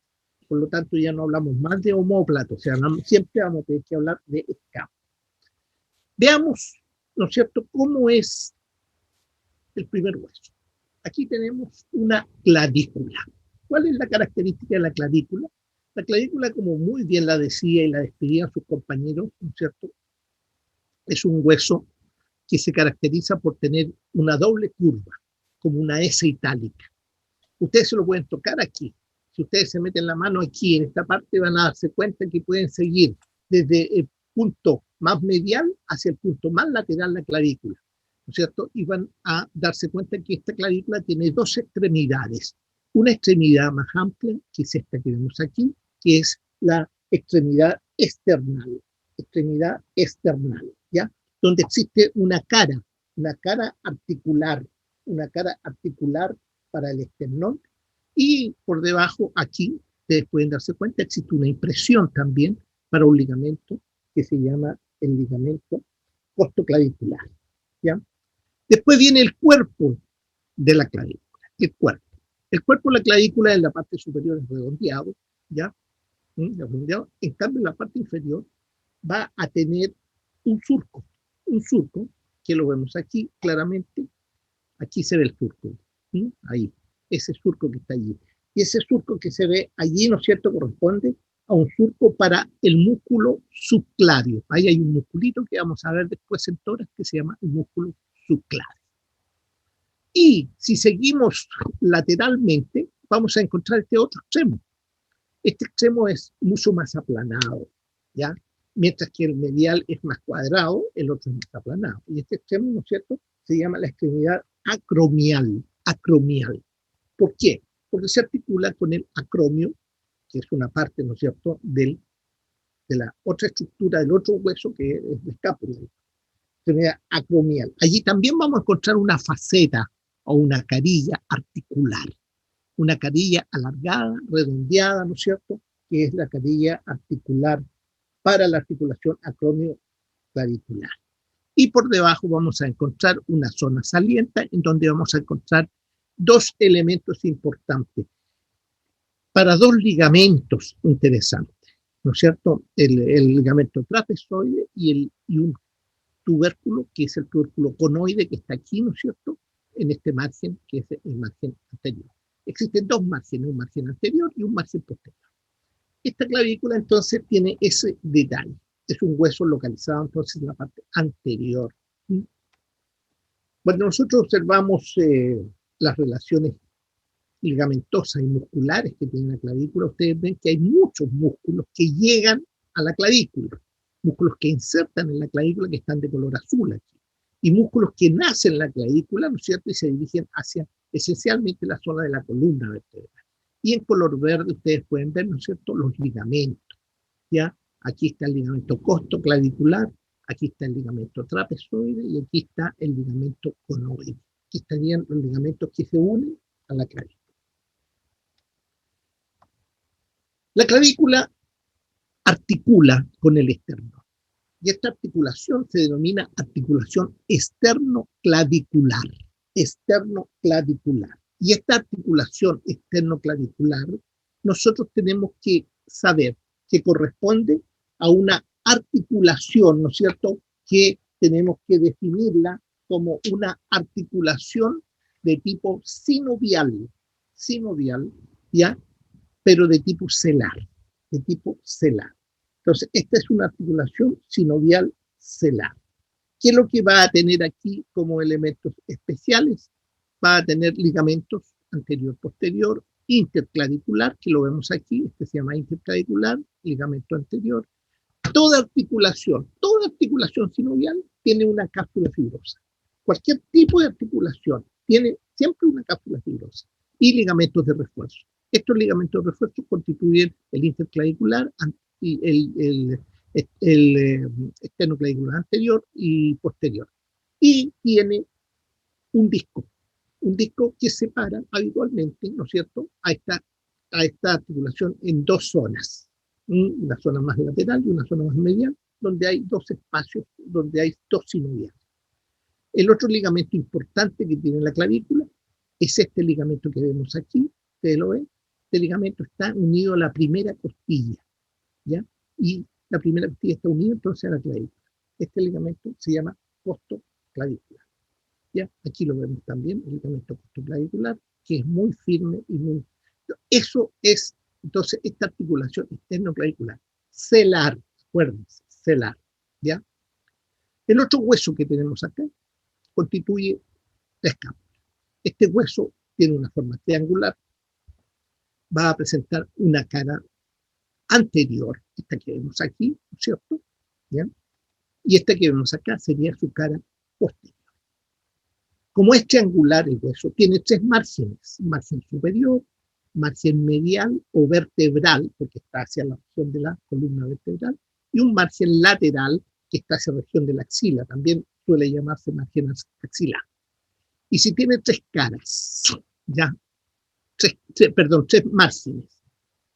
D: Por lo tanto, ya no hablamos más de omóplato, o sea, siempre vamos a tener que hablar de escápula. Veamos, ¿no es cierto?, cómo es el primer hueso. Aquí tenemos una clavícula. ¿Cuál es la característica de la clavícula? La clavícula, como muy bien la decía y la describían sus compañeros, ¿no es cierto?, es un hueso que se caracteriza por tener una doble curva, como una S itálica. Ustedes se lo pueden tocar aquí. Si ustedes se meten la mano aquí, en esta parte, van a darse cuenta que pueden seguir desde el punto más medial hacia el punto más lateral la clavícula, ¿no es cierto? Y van a darse cuenta que esta clavícula tiene dos extremidades. Una extremidad más amplia, que es esta que vemos aquí, que es la extremidad external. Extremidad external, ¿ya? Donde existe una cara articular para el esternón, y por debajo aquí, ustedes pueden darse cuenta, existe una impresión también para un ligamento que se llama el ligamento costoclavicular, ¿ya? Después viene el cuerpo de la clavícula, el cuerpo de la clavícula en la parte superior es redondeado, ¿ya? Redondeado. En cambio, en la parte inferior va a tener un surco que lo vemos aquí claramente. Aquí se ve el surco, ¿sí? Ahí, ese surco que está allí. Y ese surco que se ve allí, ¿no es cierto?, corresponde a un surco para el músculo subclavio. Ahí hay un musculito que vamos a ver después en tórax que se llama el músculo subclavio. Y si seguimos lateralmente, vamos a encontrar este otro extremo. Este extremo es mucho más aplanado, ¿ya? Mientras que el medial es más cuadrado, el otro es más aplanado. Y este extremo, ¿no es cierto?, se llama la extremidad acromial. ¿Por qué? Porque se articula con el acromio, que es una parte, ¿no es cierto?, de la otra estructura, del otro hueso que es la escápula, extremidad acromial. Allí también vamos a encontrar una faceta o una carilla articular, una carilla alargada, redondeada, ¿no es cierto?, que es la carilla articular para la articulación acromio-clavicular. Y por debajo vamos a encontrar una zona saliente en donde vamos a encontrar dos elementos importantes para dos ligamentos interesantes, ¿no es cierto? El ligamento trapezoide y un tubérculo, que es el tubérculo conoide, que está aquí, ¿no es cierto?, en este margen, que es el margen anterior. Existen dos márgenes, un margen anterior y un margen posterior. Esta clavícula entonces tiene ese detalle. Es un hueso localizado entonces en la parte anterior. Cuando nosotros observamos las relaciones ligamentosas y musculares que tiene la clavícula, ustedes ven que hay muchos músculos que llegan a la clavícula, músculos que insertan en la clavícula que están de color azul aquí, y músculos que nacen en la clavícula, ¿no es cierto?, y se dirigen hacia esencialmente la zona de la columna vertebral. Y en color verde ustedes pueden ver, ¿no es cierto?, los ligamentos, ¿ya? Aquí está el ligamento costoclavicular, aquí está el ligamento trapezoide y aquí está el ligamento conoide. Aquí estarían los ligamentos que se unen a la clavícula. La clavícula articula con el esternón y esta articulación se denomina articulación externoclavicular. Y esta articulación externoclavicular nosotros tenemos que saber que corresponde a una articulación, ¿no es cierto?, que tenemos que definirla como una articulación de tipo sinovial, ¿ya? Pero de tipo celar, Entonces, esta es una articulación sinovial celar. ¿Qué es lo que va a tener aquí como elementos especiales? Va a tener ligamentos anterior-posterior, interclavicular, que lo vemos aquí, este se llama interclavicular, ligamento anterior. Toda articulación sinovial tiene una cápsula fibrosa. Cualquier tipo de articulación tiene siempre una cápsula fibrosa y ligamentos de refuerzo. Estos ligamentos de refuerzo constituyen el interclavicular y el esternoclavicular anterior y posterior. Y tiene un disco que separa habitualmente, ¿no es cierto?, a esta articulación en dos zonas, una zona más lateral y una zona más medial, donde hay dos espacios, donde hay dos sinoviales. El otro ligamento importante que tiene la clavícula es este ligamento que vemos aquí, ustedes lo ven, este ligamento está unido a la primera costilla, ¿ya? Y la primera costilla está unida entonces a la clavícula. Este ligamento se llama costoclavícula. ¿Ya? Aquí lo vemos también, el ligamento costoclavicular, que es muy firme y muy... Eso es, entonces, esta articulación esternoclavicular, celar, acuérdense, celar, ¿ya? El otro hueso que tenemos acá constituye la escápula. Este hueso tiene una forma triangular, va a presentar una cara anterior, esta que vemos aquí, ¿no es cierto? ¿Ya? Y esta que vemos acá sería su cara posterior. Como es triangular el hueso, tiene tres márgenes, margen superior, margen medial o vertebral, porque está hacia la región de la columna vertebral, y un margen lateral que está hacia la región de la axila, también suele llamarse margen axilar. Y si tiene tres caras, ya, tres márgenes,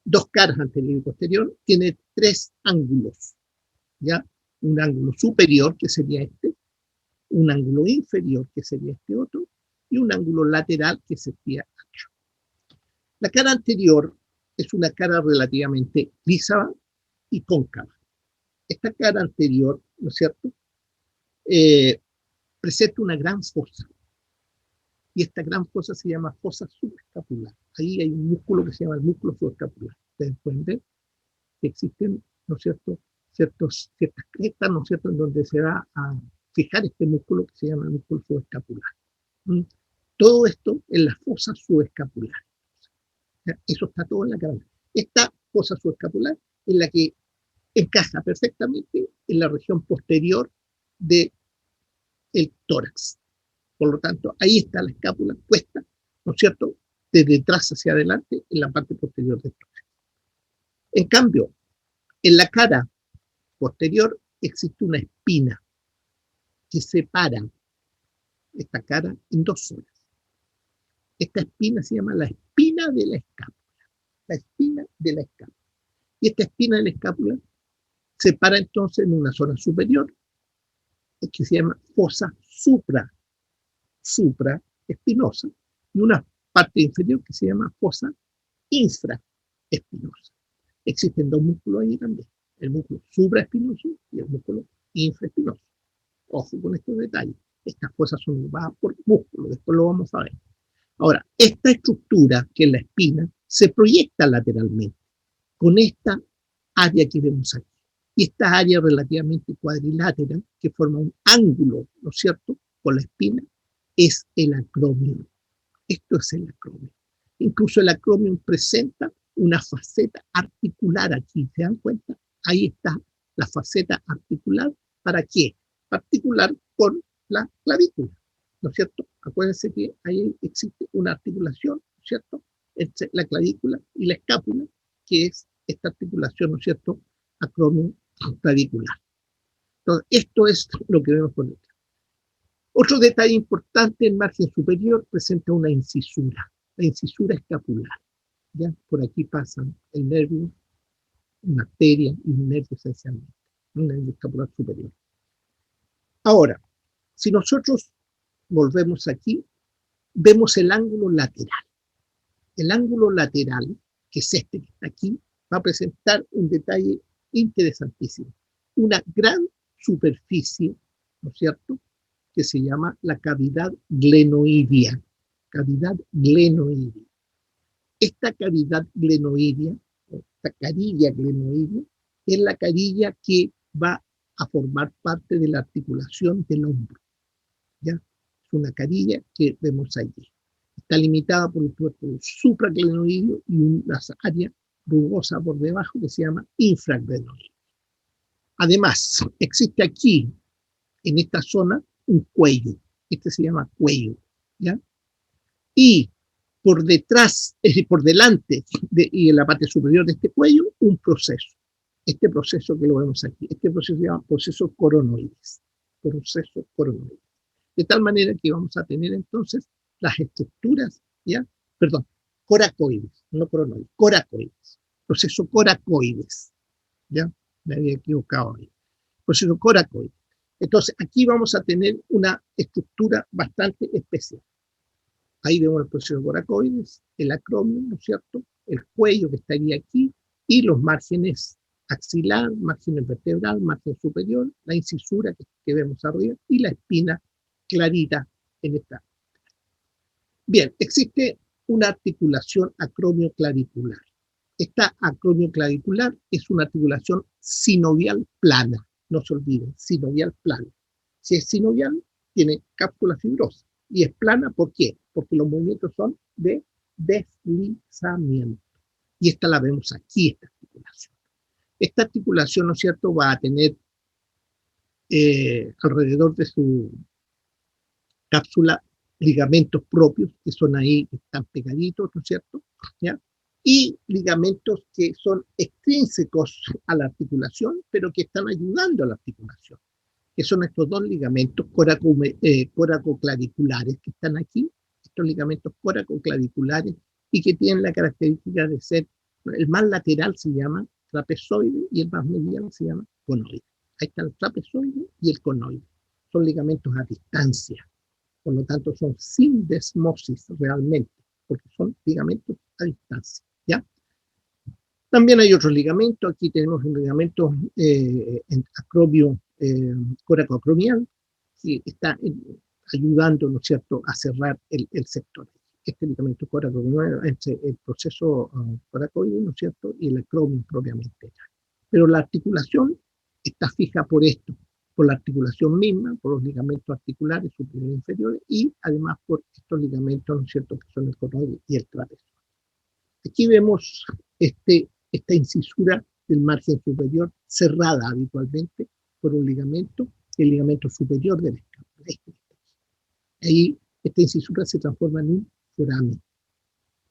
D: dos caras anterior y posterior, tiene tres ángulos, ya, un ángulo superior, que sería este, un ángulo inferior, que sería este otro, y un ángulo lateral, que sería acá. La cara anterior es una cara relativamente lisa y cóncava. Esta cara anterior, ¿no es cierto?, presenta una gran fosa, y esta gran fosa se llama fosa subescapular. Ahí hay un músculo que se llama el músculo subescapular. Ustedes pueden ver que existen, ¿no es cierto?, ciertas crestas, ¿no es cierto?, en donde se va a fijar este músculo que se llama el músculo subescapular. Todo esto en la fosa subescapular. Eso está todo en la cara. Esta fosa subescapular es la que encaja perfectamente en la región posterior del tórax. Por lo tanto, ahí está la escápula puesta, ¿no es cierto?, desde atrás hacia adelante en la parte posterior del tórax. En cambio, en la cara posterior existe una espina que separa esta cara en dos zonas. Esta espina se llama la espina de la escápula. La espina de la escápula. Y esta espina de la escápula separa entonces en una zona superior, que se llama fosa supraespinosa, y una parte inferior que se llama fosa infraespinosa. Existen dos músculos ahí también, el músculo supraespinoso y el músculo infraespinoso. Ojo con estos detalles. Estas cosas son ocupadas por músculos, después lo vamos a ver. Ahora, esta estructura, que es la espina, se proyecta lateralmente con esta área que vemos aquí. Y esta área relativamente cuadrilátera, que forma un ángulo, ¿no es cierto?, con la espina, es el acromion. Esto es el acromion. Incluso el acromion presenta una faceta articular aquí, ¿se dan cuenta? Ahí está la faceta articular. ¿Para qué? Articular con la clavícula, ¿no es cierto? Acuérdense que ahí existe una articulación, ¿no es cierto?, entre la clavícula y la escápula, que es esta articulación, ¿no es cierto?, acromion clavicular. Entonces, esto es lo que vemos por detrás. Otro detalle importante, el margen superior presenta una incisura, la incisura escapular. ¿Ya? Por aquí pasan el nervio, una arteria y un nervio esencialmente, un nervio escapular superior. Ahora, si nosotros volvemos aquí, vemos el ángulo lateral. El ángulo lateral que es este que está aquí, va a presentar un detalle interesantísimo. Una gran superficie, ¿no es cierto?, que se llama la cavidad glenoidea. Cavidad glenoidea. Esta cavidad glenoidea, esta carilla glenoidea, es la carilla que va a formar parte de la articulación del hombro. ¿Ya? Es una carilla que vemos allí. Está limitada por un cuerpo supraglenoideo y una área rugosa por debajo que se llama infraglenoidea. Además, existe aquí, en esta zona, un cuello. Este se llama cuello. ¿Ya? Y por detrás, es decir, por delante y en la parte superior de este cuello, un proceso. Este proceso que lo vemos aquí, este proceso se llama proceso coronoides. Proceso coronoides. De tal manera que vamos a tener entonces las estructuras, ¿ya? Perdón, coracoides, no coronoides, coracoides. Proceso coracoides. ¿Ya? Me había equivocado ahí. Proceso coracoides. Entonces, aquí vamos a tener una estructura bastante especial. Ahí vemos el proceso coracoides, el acromio, ¿no es cierto? El cuello que estaría aquí y los márgenes axilar, márgenes vertebral, margen superior, la incisura que vemos arriba y la espina clarita en esta. Bien, existe una articulación acromioclavicular. Esta acromioclavicular es una articulación sinovial plana, no se olviden, sinovial plana. Si es sinovial, tiene cápsula fibrosa. Y es plana, ¿por qué? Porque los movimientos son de deslizamiento. Y esta la vemos aquí, esta articulación. Esta articulación, ¿no es cierto?, va a tener alrededor de su cápsula ligamentos propios, que son ahí, que están pegaditos, ¿no es cierto? ¿Ya? Y ligamentos que son extrínsecos a la articulación, pero que están ayudando a la articulación, que son estos dos ligamentos coracoclaviculares que están aquí, estos ligamentos coracoclaviculares, y que tienen la característica de ser, el más lateral se llama trapezoide y el más medial se llama conoide. Ahí está el trapezoide y el conoide. Son ligamentos a distancia, por lo tanto son sin desmosis realmente, porque son ligamentos a distancia. ¿Ya? También hay otros ligamentos, aquí tenemos un ligamento acromio, coracoacromial, que está ayudando, ¿no es cierto?, a cerrar el sector. Este ligamento coracoacromial es el proceso coracoide, ¿no es cierto?, y el acromio propiamente. Pero la articulación está fija por esto, por la articulación misma, por los ligamentos articulares superiores e inferiores, y además por estos ligamentos, ¿no es cierto?, que son el conoide y el trapezoide. Aquí vemos esta incisura del margen superior cerrada habitualmente por un ligamento, el ligamento superior de la escápula. Ahí esta incisura se transforma en un foramen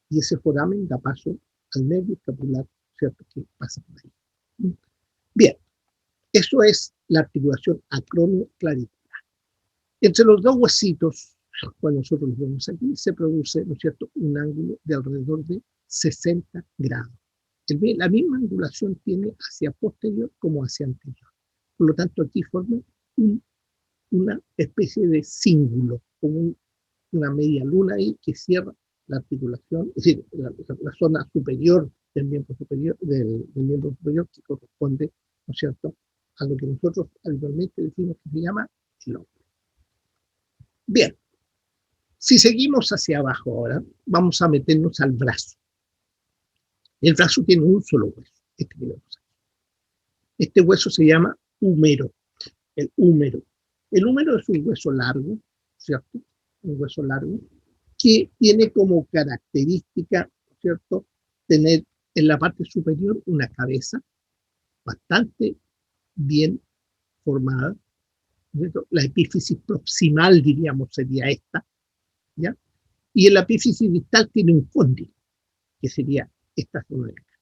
D: y ese foramen da paso al nervio escapular, ¿cierto?, que pasa por ahí. Bien, eso es la articulación acromioclavicular. Entre los dos huesitos, cuando nosotros los vemos aquí, se produce, ¿no es cierto?, un ángulo de alrededor de 60 grados. La misma angulación tiene hacia posterior como hacia anterior. Por lo tanto, aquí forma una especie de cíngulo, como una media luna ahí que cierra la articulación, es decir, la zona superior del miembro superior, del miembro superior que corresponde, ¿no es cierto?, a lo que nosotros habitualmente decimos que se llama el hombro. Bien, si seguimos hacia abajo ahora, vamos a meternos al brazo. El brazo tiene un solo hueso, este que vemos aquí. Este hueso se llama húmero, el húmero. El húmero es un hueso largo, ¿cierto? Un hueso largo que tiene como característica, ¿cierto?, tener en la parte superior una cabeza bastante bien formada, ¿cierto? La epífisis proximal, diríamos, sería esta, ¿ya? Y en la epífisis distal tiene un cóndilo, que sería esta zona de acá.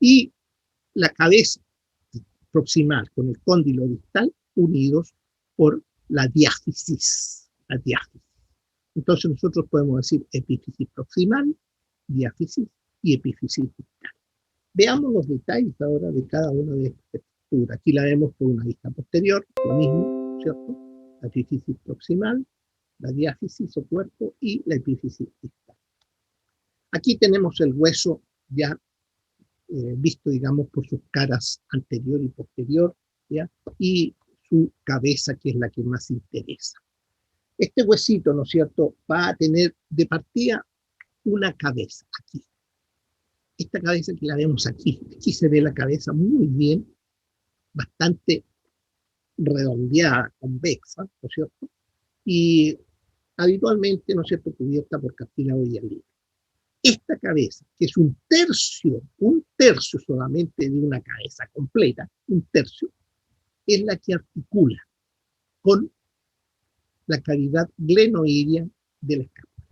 D: Y la cabeza proximal con el cóndilo distal unidos por la diáfisis. La diáfisis. Entonces nosotros podemos decir epífisis proximal, diáfisis y epífisis distal. Veamos los detalles ahora de cada una de estas estructuras. Aquí la vemos por una vista posterior, lo mismo, ¿cierto? La epífisis proximal, la diáfisis o cuerpo y la epífisis distal. Aquí tenemos el hueso ya visto, digamos, por sus caras anterior y posterior, ¿ya? Y su cabeza, que es la que más interesa. Este huesito, ¿no es cierto?, va a tener de partida una cabeza aquí. Esta cabeza que la vemos aquí, aquí se ve la cabeza muy bien, bastante redondeada, convexa, ¿no es cierto? Y habitualmente, ¿no es cierto?, cubierta por cartílago hialino. Esta cabeza, que es un tercio solamente de una cabeza completa, un tercio, es la que articula con la cavidad glenoidea de la escápula.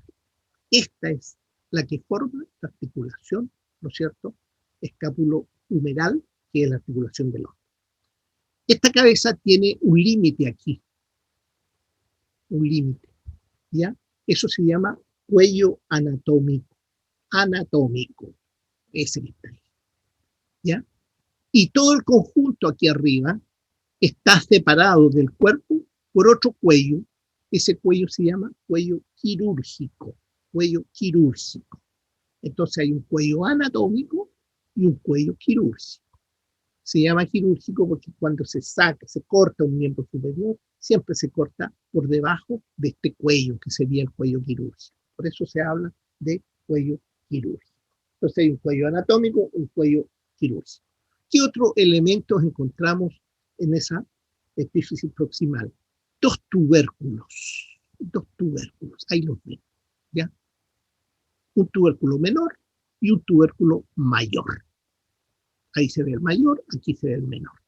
D: Esta es la que forma la articulación, ¿no es cierto?, escápulo-humeral, que es la articulación del hombro. Esta cabeza tiene un límite aquí, un límite, ¿ya? Eso se llama cuello anatómico, ese que está ahí, ¿ya? Y todo el conjunto aquí arriba está separado del cuerpo por otro cuello. Ese cuello se llama cuello quirúrgico, Entonces hay un cuello anatómico y un cuello quirúrgico. Se llama quirúrgico porque cuando se corta un miembro superior, siempre se corta por debajo de este cuello, que sería el cuello quirúrgico. Por eso se habla de cuello quirúrgico. Entonces hay un cuello anatómico, un cuello quirúrgico. ¿Qué otros elementos encontramos en esa epífisis proximal? Dos tubérculos, ahí los ven, ¿ya? Un tubérculo menor y un tubérculo mayor. Ahí se ve el mayor, aquí se ve el menor.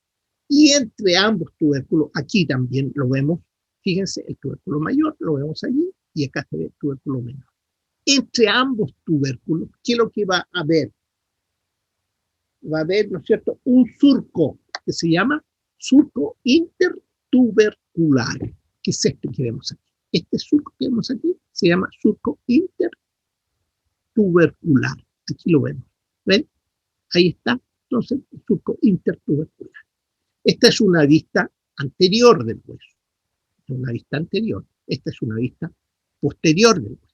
D: Y entre ambos tubérculos, aquí también lo vemos, fíjense, el tubérculo mayor lo vemos allí y acá se ve el tubérculo menor. Entre ambos tubérculos, ¿qué es lo que va a haber? Va a haber, ¿no es cierto?, un surco que se llama surco intertubercular, que es este que vemos aquí. Este surco que vemos aquí se llama surco intertubercular. Aquí lo vemos. ¿Ven? Ahí está, entonces, el surco intertubercular. Esta es una vista anterior del hueso. Una vista anterior. Esta es una vista posterior del hueso.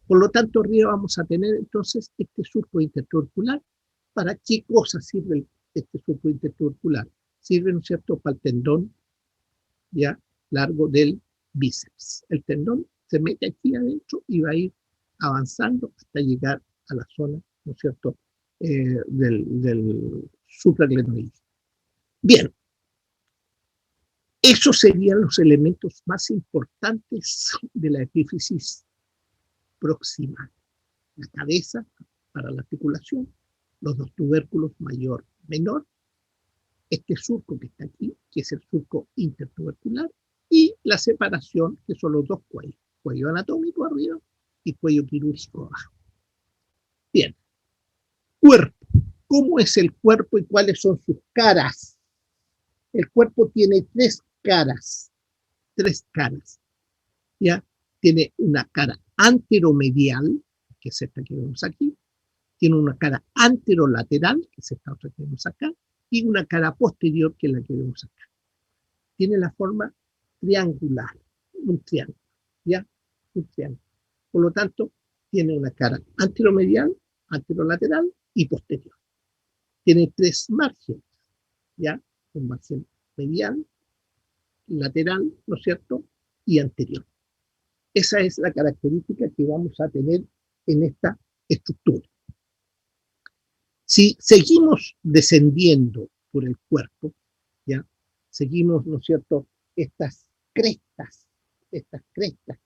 D: Por lo tanto, arriba vamos a tener entonces este surco intertubercular. ¿Para qué cosa sirve este surco intertubercular? Sirve, ¿no es cierto?, para el tendón ya largo del bíceps. El tendón se mete aquí adentro y va a ir avanzando hasta llegar a la zona, ¿no es cierto?, del supraglenoide. Bien, esos serían los elementos más importantes de la epífisis proximal. La cabeza para la articulación, los dos tubérculos mayor, menor, este surco que está aquí, que es el surco intertubercular, y la separación, que son los dos cuellos, cuello anatómico arriba y cuello quirúrgico abajo. Bien, cuerpo. ¿Cómo es el cuerpo y cuáles son sus caras? El cuerpo tiene tres caras, ¿ya? Tiene una cara anteromedial, que es esta que vemos aquí, tiene una cara anterolateral, que es esta otra que vemos acá, y una cara posterior, que es la que vemos acá. Tiene la forma triangular, un triángulo, ¿ya? Un triángulo. Por lo tanto, tiene una cara anteromedial, anterolateral y posterior. Tiene tres márgenes, ¿ya? Un margen medial, lateral, ¿no es cierto?, y anterior. Esa es la característica que vamos a tener en esta estructura. Si seguimos descendiendo por el cuerpo, ¿ya? Seguimos, ¿no es cierto?, estas crestas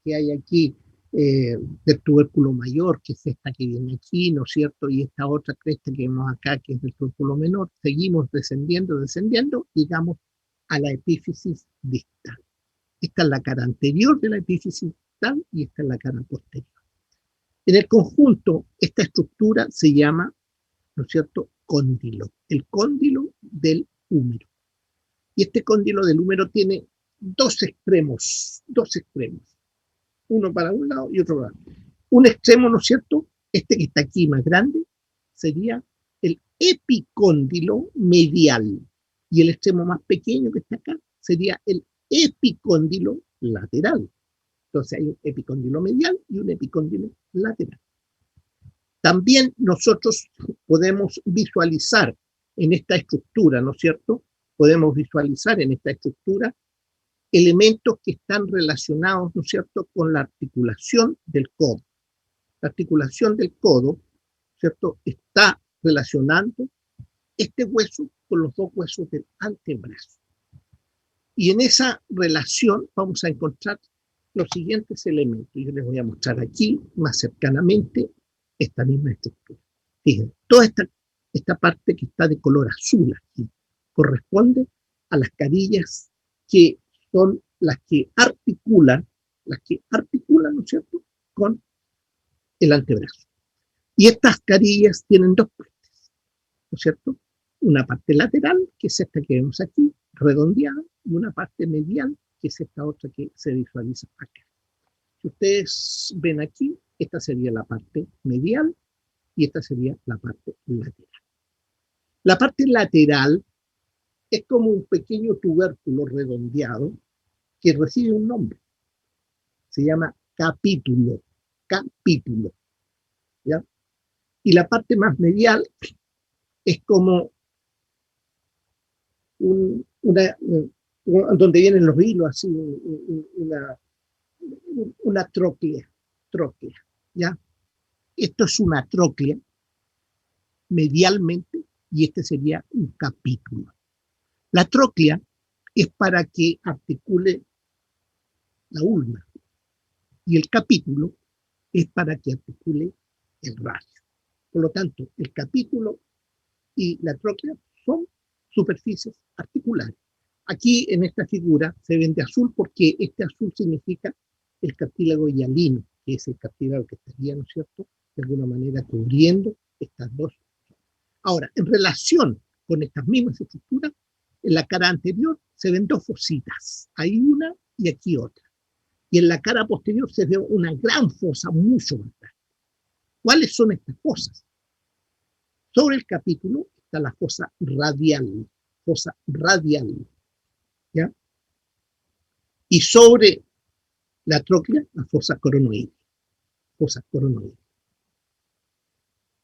D: que hay aquí del tubérculo mayor, que es esta que viene aquí, ¿no es cierto?, y esta otra cresta que vemos acá, que es del tubérculo menor, seguimos descendiendo, llegamos a la epífisis distal. Esta es la cara anterior de la epífisis distal y esta es la cara posterior. En el conjunto, esta estructura se llama, ¿no es cierto?, cóndilo, el cóndilo del húmero. Y este cóndilo del húmero tiene dos extremos, uno para un lado y otro para otro. Un extremo, ¿no es cierto?, este que está aquí más grande, sería el epicóndilo medial. Y el extremo más pequeño que está acá sería el epicóndilo lateral. Entonces hay un epicóndilo medial y un epicóndilo lateral. También nosotros podemos visualizar en esta estructura, ¿no es cierto? Podemos visualizar en esta estructura elementos que están relacionados, ¿no es cierto?, con la articulación del codo. La articulación del codo, ¿cierto?, está relacionando este hueso con los dos huesos del antebrazo. Y en esa relación vamos a encontrar los siguientes elementos. Yo les voy a mostrar aquí, más cercanamente, esta misma estructura. Fíjense, toda esta parte que está de color azul aquí corresponde a las carillas que son las que articulan, ¿no es cierto?, con el antebrazo. Y estas carillas tienen dos partes, ¿no es cierto? Una parte lateral, que es esta que vemos aquí, redondeada, y una parte medial, que es esta otra que se visualiza acá. Si ustedes ven aquí, esta sería la parte medial y esta sería la parte lateral. La parte lateral es como un pequeño tubérculo redondeado que recibe un nombre. Se llama capítulo. Capítulo. ¿Ya? Y la parte más medial es como donde vienen los hilos, así, una tróclea. ¿Ya? Esto es una tróclea medialmente y este sería un capítulo. La tróclea es para que articule la ulna y el capítulo es para que articule el radio. Por lo tanto, el capítulo y la tróclea son superficies articulares. Aquí en esta figura se ven de azul porque este azul significa el cartílago hialino, que es el cartílago que estaría, ¿no es cierto?, de alguna manera cubriendo estas dos. Ahora, en relación con estas mismas estructuras, en la cara anterior se ven dos fositas, hay una y aquí otra. Y en la cara posterior se ve una gran fosa mucho más grande. ¿Cuáles son estas fosas? Sobre el capítulo está la fosa radial, ¿ya? Y sobre la tróclea, la fosa coronoidea.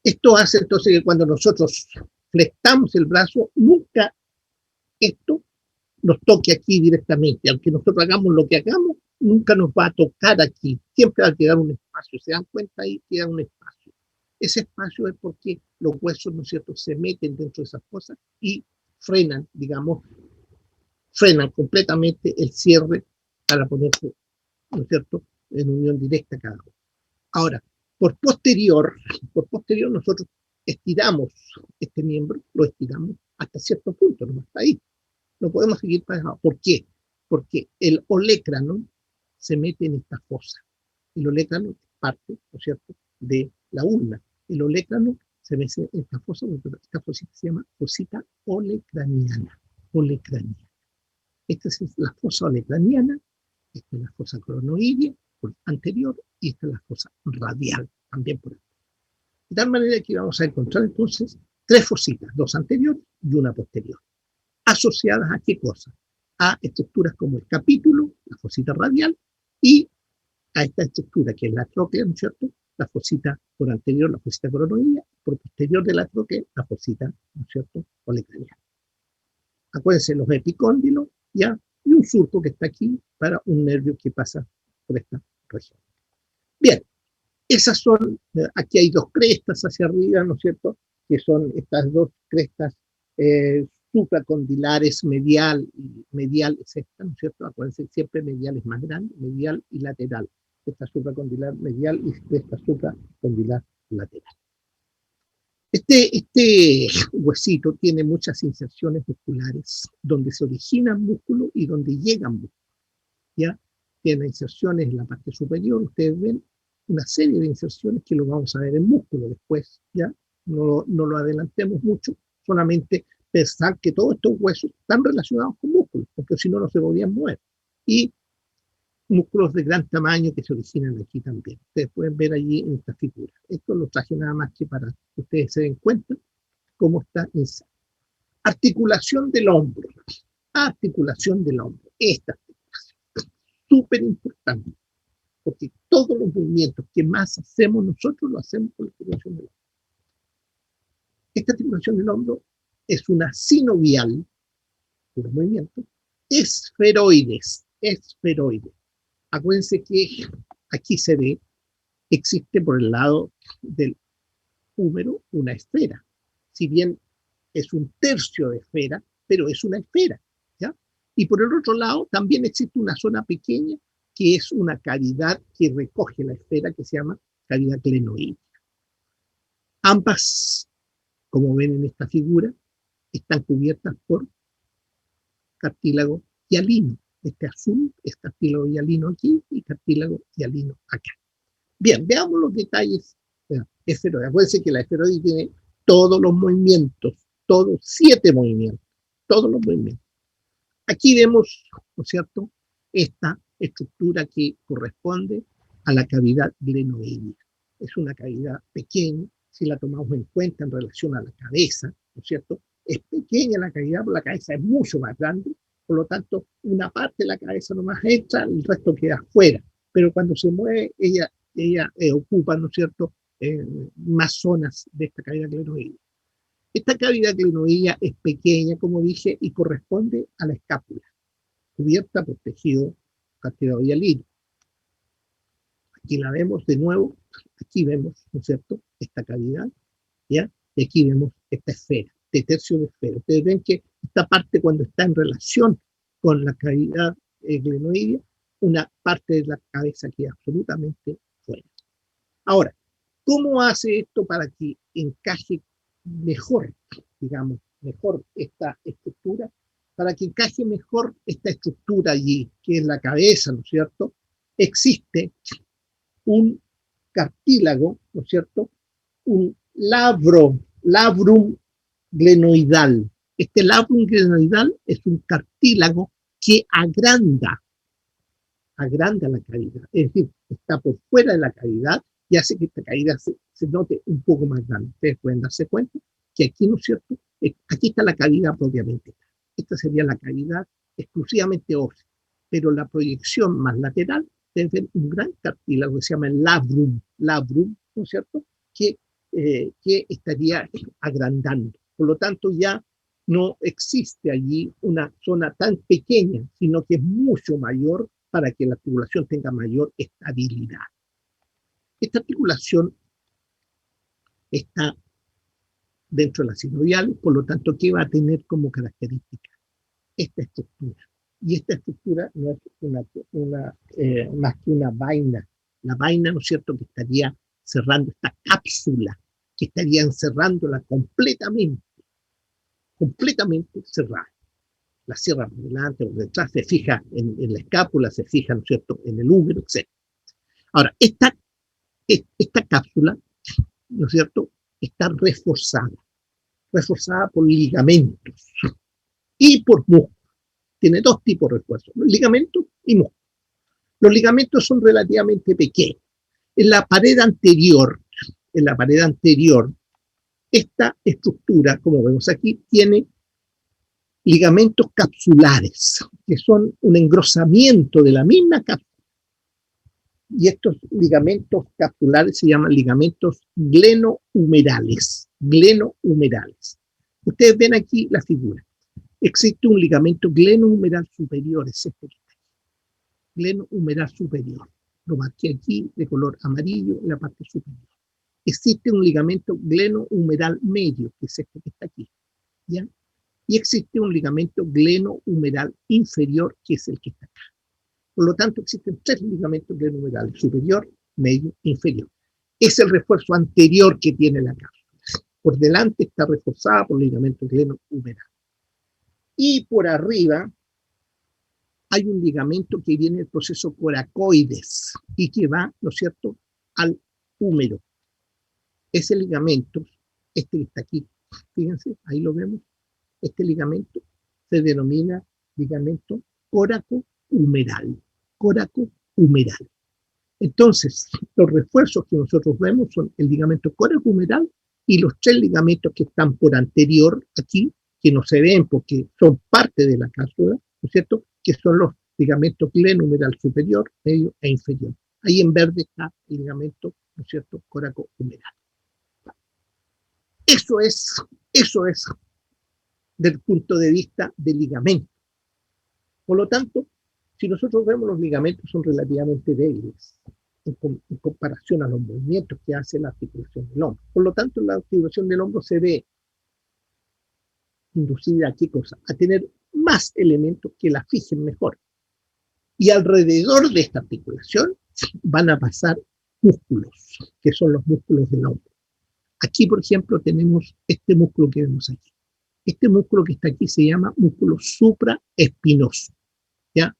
D: Esto hace entonces que cuando nosotros flexamos el brazo, nunca esto nos toque aquí directamente. Aunque nosotros hagamos lo que hagamos, nunca nos va a tocar aquí. Siempre va a quedar un espacio. ¿Se dan cuenta ahí? Queda un espacio. Ese espacio es porque los huesos, ¿no es cierto?, se meten dentro de esas cosas y frenan, digamos, frenan completamente el cierre para ponerse, ¿no es cierto?, en unión directa cada uno. Ahora, por posterior nosotros estiramos este miembro, lo estiramos hasta cierto punto, no hasta ahí. No podemos seguir para abajo. ¿Por qué? Porque el olecrano se mete en esta fosa. El olecrano es parte, ¿no es cierto?, de la ulna. El olecrano se mete en esta fosa, esta fosita se llama fosita olecraniana. Esta es la fosa olecraniana, esta es la fosa coronoidea por anterior y esta es la fosa radial también por anterior. De tal manera que vamos a encontrar entonces tres fositas, dos anteriores y una posterior. ¿Asociadas a qué cosa? A estructuras como el capítulo, la fosita radial, y a esta estructura que es la tróclea, ¿no es cierto?, la fosita por anterior, la fosita coronoidea, por posterior de la tróclea, la fosita, ¿no es cierto?, olecraniana. Acuérdense, los epicóndilos, ¿ya? Y un surco que está aquí para un nervio que pasa por esta región. Bien, esas son, aquí hay dos crestas hacia arriba, ¿no es cierto?, que son estas dos crestas supracondilares, medial es esta, ¿no es cierto? Acuérdense, siempre medial es más grande, medial y lateral. Esta supracondilar medial y esta supracondilar lateral. Este huesito tiene muchas inserciones musculares, donde se originan músculos y donde llegan músculos, ¿ya? Tiene inserciones en la parte superior, ustedes ven una serie de inserciones que lo vamos a ver en músculo después, ¿ya? No lo adelantemos mucho, solamente pensar que todos estos huesos están relacionados con músculos, porque si no, no se podían mover. Y músculos de gran tamaño que se originan aquí también. Ustedes pueden ver allí en esta figura. Esto lo traje nada más que para que ustedes se den cuenta cómo está esa articulación del hombro. Esta articulación, súper importante. porque todos los movimientos que más hacemos nosotros lo hacemos con la articulación del hombro. Esta articulación del hombro es una sinovial de los movimientos esferoides. Acuérdense que aquí se ve, existe por el lado del húmero una esfera. Si bien es un tercio de esfera, pero es una esfera, ¿ya? Y por el otro lado también existe una zona pequeña que es una cavidad que recoge la esfera, que se llama cavidad glenoidea. Ambas, como ven en esta figura, están cubiertas por cartílago hialino. Este azul es cartílago hialino aquí y cartílago hialino acá. Bien, veamos los detalles esferoides. Acuérdense que la esferoide tiene todos los movimientos, todos 7 movimientos, todos los movimientos. Aquí vemos, ¿no es cierto?, esta estructura que corresponde a la cavidad glenoidea. Es una cavidad pequeña, si la tomamos en cuenta en relación a la cabeza, ¿no es cierto? Es pequeña la cavidad, pero la cabeza es mucho más grande, por lo tanto, una parte de la cabeza nomás entra, el resto queda afuera. Pero cuando se mueve, ella ocupa, ¿no es cierto?, más zonas de esta cavidad glenoidea. Esta cavidad glenoidea es pequeña, como dije, y corresponde a la escápula, cubierta por tejido cartílago hialino. Aquí la vemos de nuevo, aquí vemos, ¿no es cierto?, esta cavidad, ¿ya? Y aquí vemos esta esfera, este tercio de esfera. Ustedes ven que esta parte, cuando está en relación con la cavidad glenoidea, una parte de la cabeza queda absolutamente fuera. Ahora, ¿cómo hace esto para que encaje mejor, digamos, mejor esta estructura? Para que encaje mejor esta estructura allí, que es la cabeza, ¿no es cierto? Existe un cartílago, ¿no es cierto?, un labrum glenoidal. Este labrum glenoidal es un cartílago que agranda la cavidad, es decir, está por fuera de la cavidad y hace que esta cavidad se note un poco más grande. Ustedes pueden darse cuenta que aquí, ¿no es cierto?, aquí está la cavidad propiamente. Esta sería la cavidad exclusivamente ósea, pero la proyección más lateral ustedes ven un gran cartílago que se llama el labrum, ¿no es cierto?, que estaría agrandando. Por lo tanto, ya no existe allí una zona tan pequeña, sino que es mucho mayor para que la articulación tenga mayor estabilidad. Esta articulación está dentro de las sinoviales, por lo tanto, ¿qué va a tener como característica? Esta estructura. Y esta estructura no es más que una vaina. La vaina, ¿no es cierto?, que estaría cerrando esta cápsula, que estaría encerrándola completamente cerrada. La cierra por delante, por detrás, se fija en la escápula, se fija, ¿no es cierto?, en el húmero, etc. Ahora, esta cápsula, ¿no es cierto?, está reforzada por ligamentos y por músculos. Tiene 2 tipos de refuerzos, los ligamentos y músculos. Los ligamentos son relativamente pequeños. En la pared anterior, esta estructura, como vemos aquí, tiene ligamentos capsulares, que son un engrosamiento de la misma cápsula. Y estos ligamentos capsulares se llaman ligamentos glenohumerales. Ustedes ven aquí la figura. Existe un ligamento glenohumeral superior, es este que está aquí. Glenohumeral superior. Lo marqué aquí de color amarillo en la parte superior. Existe un ligamento glenohumeral medio, que es este que está aquí, ¿ya? Y existe un ligamento glenohumeral inferior, que es el que está acá. Por lo tanto, existen 3 ligamentos glenohumerales, superior, medio, inferior. Es el refuerzo anterior que tiene la cápsula. Por delante está reforzada por ligamento glenohumeral. Y por arriba hay un ligamento que viene del proceso coracoides y que va, ¿no es cierto?, al húmero. Ese ligamento, este que está aquí, fíjense, ahí lo vemos, este ligamento se denomina ligamento coracohumeral. Entonces, los refuerzos que nosotros vemos son el ligamento coracohumeral y los 3 ligamentos que están por anterior aquí, que no se ven porque son parte de la cápsula, ¿no es cierto?, que son los ligamentos glenohumeral superior, medio e inferior. Ahí en verde está el ligamento, ¿no es cierto?, coracohumeral. Eso es del punto de vista del ligamento. Por lo tanto, si nosotros vemos, los ligamentos son relativamente débiles en comparación a los movimientos que hace la articulación del hombro. Por lo tanto, la articulación del hombro se ve inducida a qué cosa? A tener más elementos que la fijen mejor. Y alrededor de esta articulación van a pasar músculos, que son los músculos del hombro. Aquí, por ejemplo, tenemos este músculo que vemos aquí. Este músculo que está aquí se llama músculo supraespinoso, ¿ya?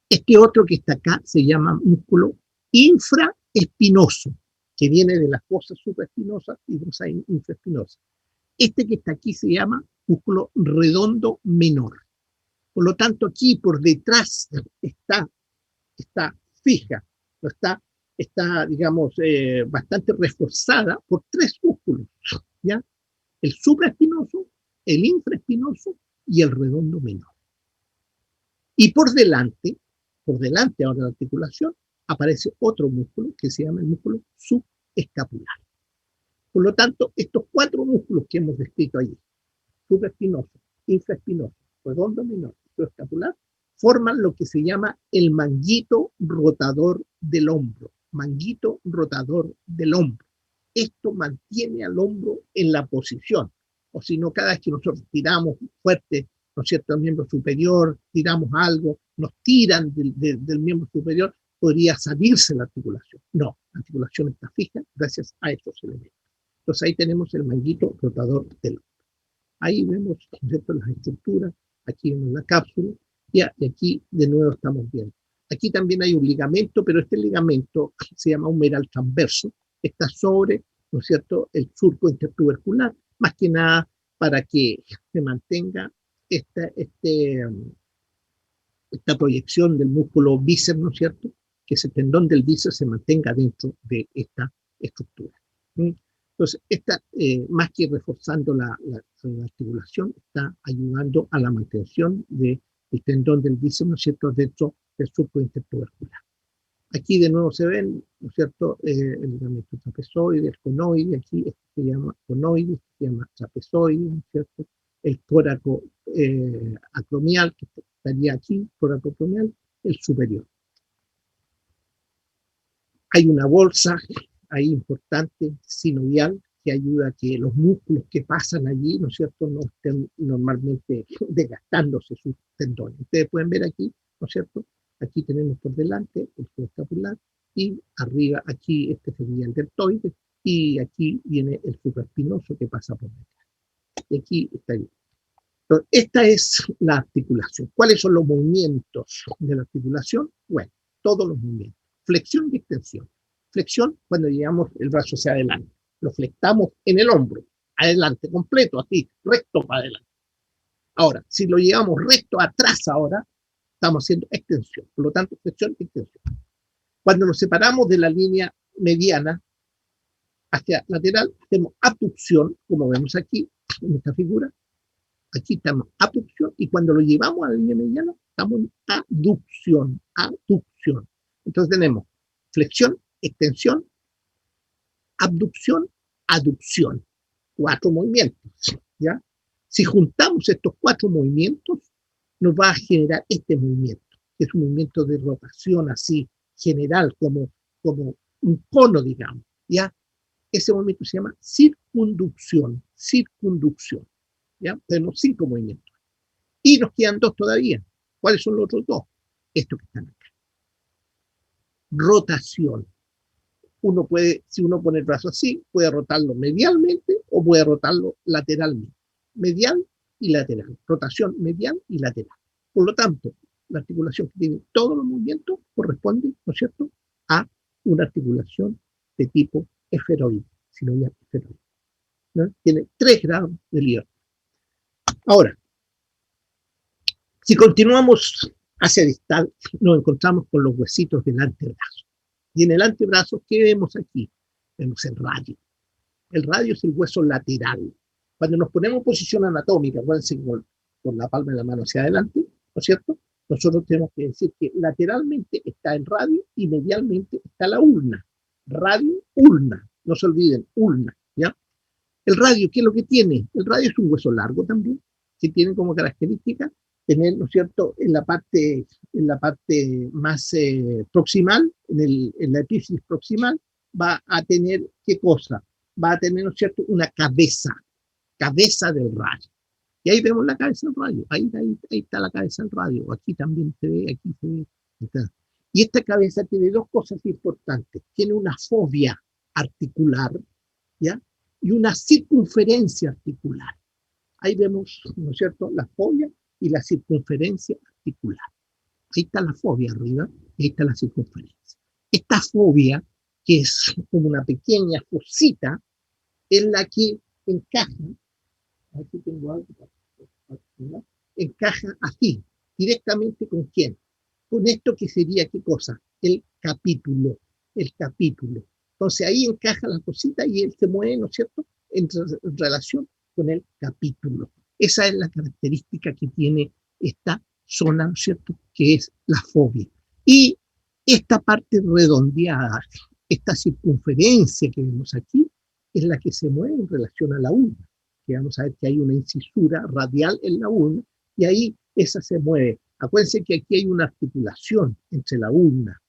D: Este otro que está acá se llama músculo infraespinoso, que viene de las fosas supraespinosas y fosas infraespinosas. Este que está aquí se llama músculo redondo menor. Por lo tanto, aquí por detrás está fija, está digamos, bastante reforzada por tres músculos, ¿ya? El supraespinoso, el infraespinoso y el redondo menor. Y por delante ahora de la articulación, aparece otro músculo que se llama el músculo subescapular. Por lo tanto, estos cuatro músculos que hemos descrito allí, supraespinoso, infraespinoso, redondo menor y subescapular, forman lo que se llama el manguito rotador del hombro. Manguito rotador del hombro. Esto mantiene al hombro en la posición. O si no, cada vez que nosotros tiramos fuerte, ¿no es cierto?, el miembro superior, tiramos algo, nos tiran del miembro superior, podría salirse la articulación. No, la articulación está fija gracias a estos elementos. Entonces ahí tenemos el manguito rotador del hombro. Ahí vemos, ¿no es cierto?, las estructuras, aquí vemos la cápsula, y aquí de nuevo estamos viendo. Aquí también hay un ligamento, pero este ligamento se llama humeral transverso, está sobre, ¿no es cierto?, el surco intertubercular, más que nada para que se mantenga esta proyección del músculo bíceps, ¿no es cierto?, que ese tendón del bíceps se mantenga dentro de esta estructura. Entonces, más que reforzando la articulación, está ayudando a la mantención del tendón del bíceps, ¿no es cierto?, dentro del surco intertubercular. Aquí de nuevo se ven, ¿no es cierto?, el ligamento trapezoide, el conoide, aquí este se llama conoide, este se llama trapezoide, ¿no es cierto?, el tóraco acromial, que estaría aquí, tóraco acromial, el superior. Hay una bolsa ahí importante, sinovial, que ayuda a que los músculos que pasan allí, ¿no es cierto?, no estén normalmente desgastándose sus tendones. Ustedes pueden ver aquí, ¿no es cierto?, aquí tenemos por delante el subescapular y arriba aquí este sería el deltoide y aquí viene el supraespinoso que pasa por detrás. Y aquí está bien. Entonces, esta es la articulación. ¿Cuáles son los movimientos de la articulación? Bueno, todos los movimientos. Flexión y extensión. Flexión cuando llevamos el brazo hacia adelante. Lo flectamos en el hombro, adelante, completo, así, recto para adelante. Ahora, si lo llevamos recto atrás ahora, estamos haciendo extensión. Por lo tanto, flexión y extensión. Cuando nos separamos de la línea mediana hacia lateral, hacemos abducción, como vemos aquí, en esta figura. Aquí estamos abducción, y cuando lo llevamos a la línea mediana, estamos en aducción, aducción. Entonces tenemos flexión, extensión, abducción, aducción. 4 movimientos, ¿ya? Si juntamos estos 4 movimientos, nos va a generar este movimiento, que es un movimiento de rotación así, general, como un cono, digamos, ¿ya? Ese movimiento se llama circunducción, circunducción, ¿ya? Tenemos 5 movimientos. Y nos quedan 2 todavía. ¿Cuáles son los otros 2? Estos que están acá. Rotación. Si uno pone el brazo así, puede rotarlo medialmente o puede rotarlo lateralmente. Medial y lateral. Rotación medial y lateral. Por lo tanto, la articulación que tiene todos los movimientos corresponde, ¿no es cierto?, a una articulación de tipo esferoide, sinovial esferoide, ¿no? Tiene 3 grados de libertad. Ahora, si continuamos hacia distal, nos encontramos con los huesitos del antebrazo. Y en el antebrazo, ¿qué vemos aquí? Vemos el radio. El radio es el hueso lateral. Cuando nos ponemos en posición anatómica, acuérdense con la palma de la mano hacia adelante, ¿no es cierto?, nosotros tenemos que decir que lateralmente está el radio y medialmente está la ulna. Radio, ulna. No se olviden, ulna, ¿ya? El radio, ¿qué es lo que tiene? El radio es un hueso largo también, que tiene como característica tener, ¿no es cierto?, en la parte más proximal, en la epífisis proximal, va a tener, ¿qué cosa? Va a tener, ¿no es cierto?, una cabeza del radio. Y ahí vemos la cabeza del radio, ahí está la cabeza del radio, aquí también se ve, aquí se ve. Está. Y esta cabeza tiene dos cosas importantes, tiene una fobia articular, ¿ya? Y una circunferencia articular. Ahí vemos, ¿no es cierto?, la fobia y la circunferencia articular. Ahí está la fobia arriba, y ahí está la circunferencia. Esta fobia, que es como una pequeña fosita, es la que encaja, aquí tengo algo, ¿no? Encaja así, directamente ¿con quién? Con esto que sería, ¿qué cosa? El capítulo. Entonces ahí encaja la cosita y él se mueve, ¿no es cierto?, en relación con el capítulo. Esa es la característica que tiene esta zona, ¿no es cierto?, que es la fobia. Y esta parte redondeada, esta circunferencia que vemos aquí, es la que se mueve en relación a la ulna. Que vamos a ver que hay una incisura radial en la ulna, y ahí esa se mueve. Acuérdense que aquí hay una articulación entre la ulna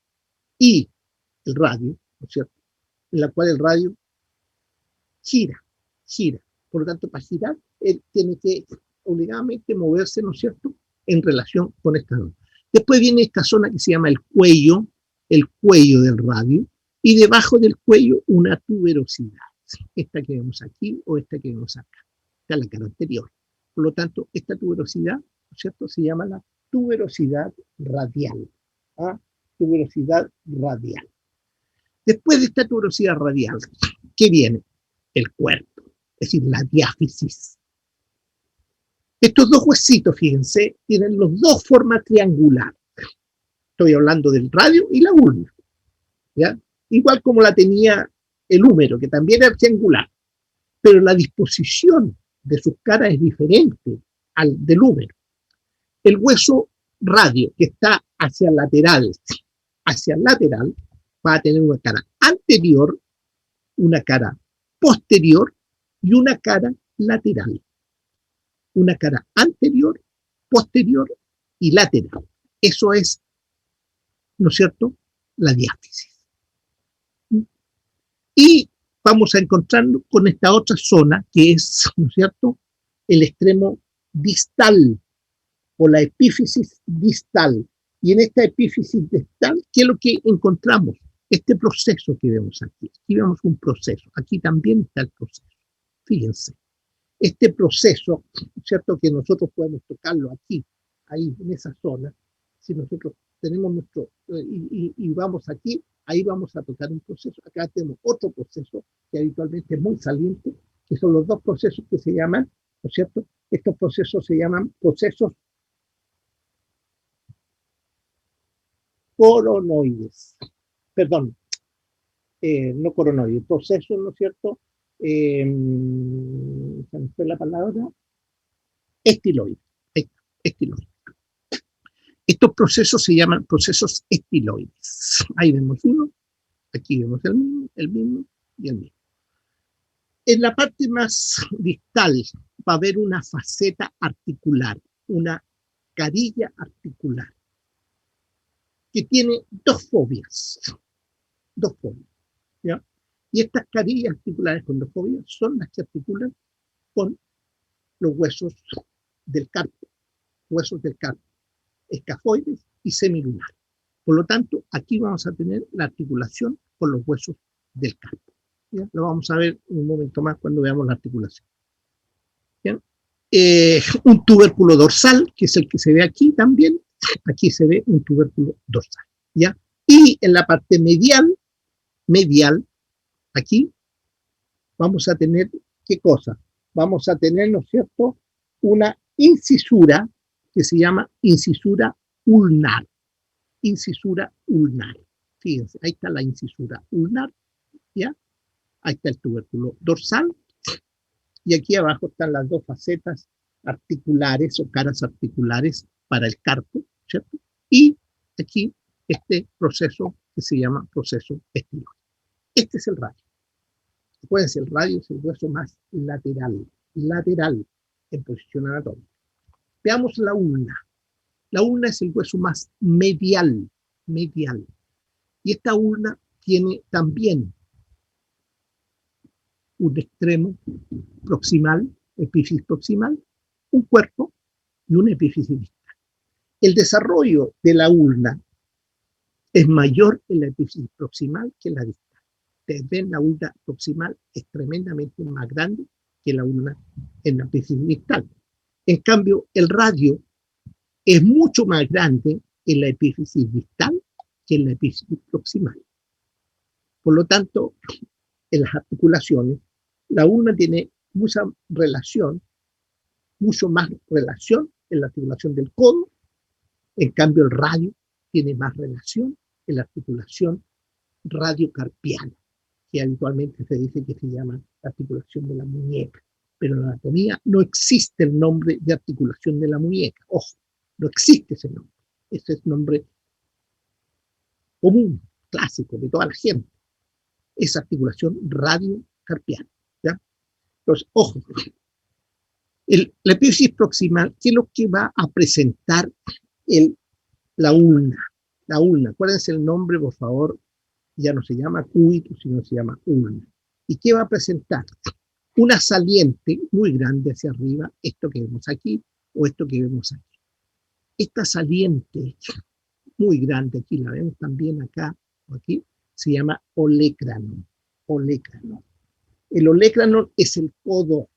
D: y el radio, ¿no es cierto?, en la cual el radio gira. Por lo tanto, para girar, él tiene que obligadamente moverse, ¿no es cierto?, en relación con esta zona. Después viene esta zona que se llama el cuello del radio, y debajo del cuello una tuberosidad. Esta que vemos aquí o esta que vemos acá. Esta es la cara anterior. Por lo tanto, esta tuberosidad, ¿no es cierto?, se llama la tuberosidad radial. ¿Ah? Tuberosidad radial. Después de esta tuberosidad radial, ¿qué viene? El cuerpo, es decir, la diáfisis. Estos dos huesitos, fíjense, tienen los dos forma triangular. Estoy hablando del radio y la ulna, ¿ya? Igual como la tenía el húmero, que también era triangular, pero la disposición de sus caras es diferente al del húmero. El hueso radio, que está hacia el lateral, va a tener una cara anterior, una cara posterior y una cara lateral. Una cara anterior, posterior y lateral. Eso es, ¿no es cierto?, la diáfisis. Y vamos a encontrarnos con esta otra zona que es, ¿no es cierto?, el extremo distal o la epífisis distal. Y en esta epífisis distal, ¿qué es lo que encontramos? Este proceso que vemos aquí. Aquí vemos un proceso. Aquí también está el proceso. Fíjense. Este proceso, ¿cierto?, que nosotros podemos tocarlo aquí, ahí, en esa zona. Si nosotros tenemos nuestro, y vamos aquí, ahí vamos a tocar un proceso. Acá tenemos otro proceso que habitualmente es muy saliente, que son los dos procesos que se llaman, ¿no es cierto? Estos procesos se llaman procesos coronoides. Perdón, no coronoides, procesos, ¿no es cierto? Se me fue la palabra. Estiloides. Estiloides. Estos procesos se llaman procesos estiloides. Ahí vemos uno, aquí vemos el mismo y el mismo. En la parte más distal va a haber una faceta articular, una carilla articular, que tiene dos fobias, ¿ya? Y estas carillas articulares con dos fobias son las que articulan con los huesos del carpo, escafoides y semilunar. Por lo tanto, aquí vamos a tener la articulación con los huesos del carpo. ¿Ya? Lo vamos a ver en un momento más cuando veamos la articulación. ¿Bien? Un tubérculo dorsal, que es el que se ve aquí también. Aquí se ve un tubérculo dorsal. ¿Ya? Y en la parte medial, aquí, vamos a tener, ¿qué cosa? Vamos a tener, ¿no es cierto?, una incisura que se llama incisura ulnar. Fíjense, ahí está la incisura ulnar, ¿ya? Ahí está el tubérculo dorsal, y aquí abajo están las dos facetas articulares o caras articulares para el carpo, ¿cierto? Y aquí este proceso que se llama proceso estiloide. Este es el radio. Acuérdense, el radio es el hueso más lateral en posición anatómica. Veamos la ulna. La ulna es el hueso más medial. Y esta ulna tiene también un extremo proximal, epífisis proximal, un cuerpo y una epífisis distal. El desarrollo de la ulna es mayor en la epífisis proximal que en la distal. Ustedes ven, la ulna proximal es tremendamente más grande que la ulna en la epífisis distal. En cambio, el radio es mucho más grande en la epífisis distal que en la epífisis proximal. Por lo tanto, en las articulaciones, la ulna tiene mucha relación, mucho más relación en la articulación del codo. En cambio, el radio tiene más relación en la articulación radiocarpiana, que habitualmente se dice que se llama la articulación de la muñeca. Pero en la anatomía no existe el nombre de articulación de la muñeca. Ojo, no existe ese nombre. Ese es nombre común, clásico, de toda la gente. Es articulación radiocarpiana. ¿Ya? Entonces, ojo, la epífisis proximal, ¿qué es lo que va a presentar la ulna? La ulna, acuérdense el nombre, por favor, ya no se llama cúbito, sino se llama ulna. ¿Y qué va a presentar? Una saliente muy grande hacia arriba, esto que vemos aquí o esto que vemos aquí. Esta saliente muy grande, aquí la vemos también acá o aquí, se llama olecranon. El olecranon es el codo.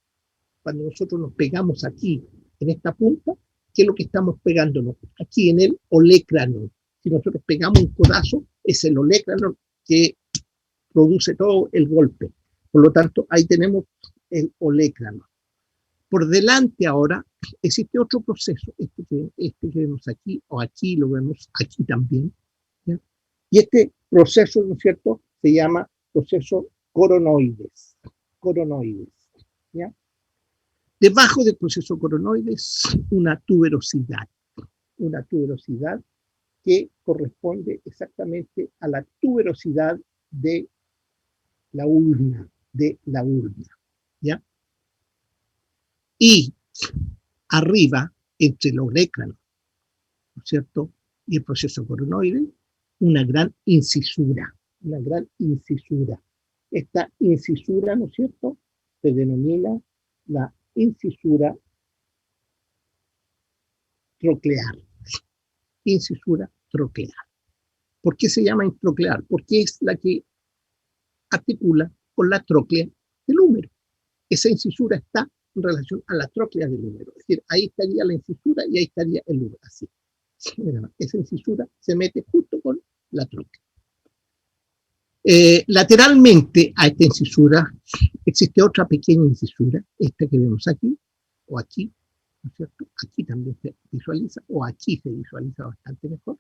D: Cuando nosotros nos pegamos aquí, en esta punta, ¿qué es lo que estamos pegándonos? Aquí en el olecranon. Si nosotros pegamos un codazo, es el olecranon que produce todo el golpe. Por lo tanto, ahí tenemos el olecranon. Por delante ahora existe otro proceso, este que vemos aquí, o aquí lo vemos aquí también. ¿Ya? Y este proceso, ¿no es cierto?, se llama proceso coronoides. ¿Ya? Debajo del proceso coronoides, una tuberosidad que corresponde exactamente a la tuberosidad de la ulna, ¿ya? Y arriba, entre el olecranon, ¿no es cierto?, y el proceso coronoide, una gran incisura. Esta incisura, ¿no es cierto?, se denomina la incisura troclear. ¿Por qué se llama introclear? Porque es la que articula con la tróclea del húmero. Esa incisura está en relación a la tróclea del húmero. Es decir, ahí estaría la incisura y ahí estaría el húmero. Así. Esa incisura se mete justo con la tróclea. Lateralmente a esta incisura existe otra pequeña incisura, esta que vemos aquí, o aquí, ¿no es cierto? Aquí también se visualiza, o aquí se visualiza bastante mejor,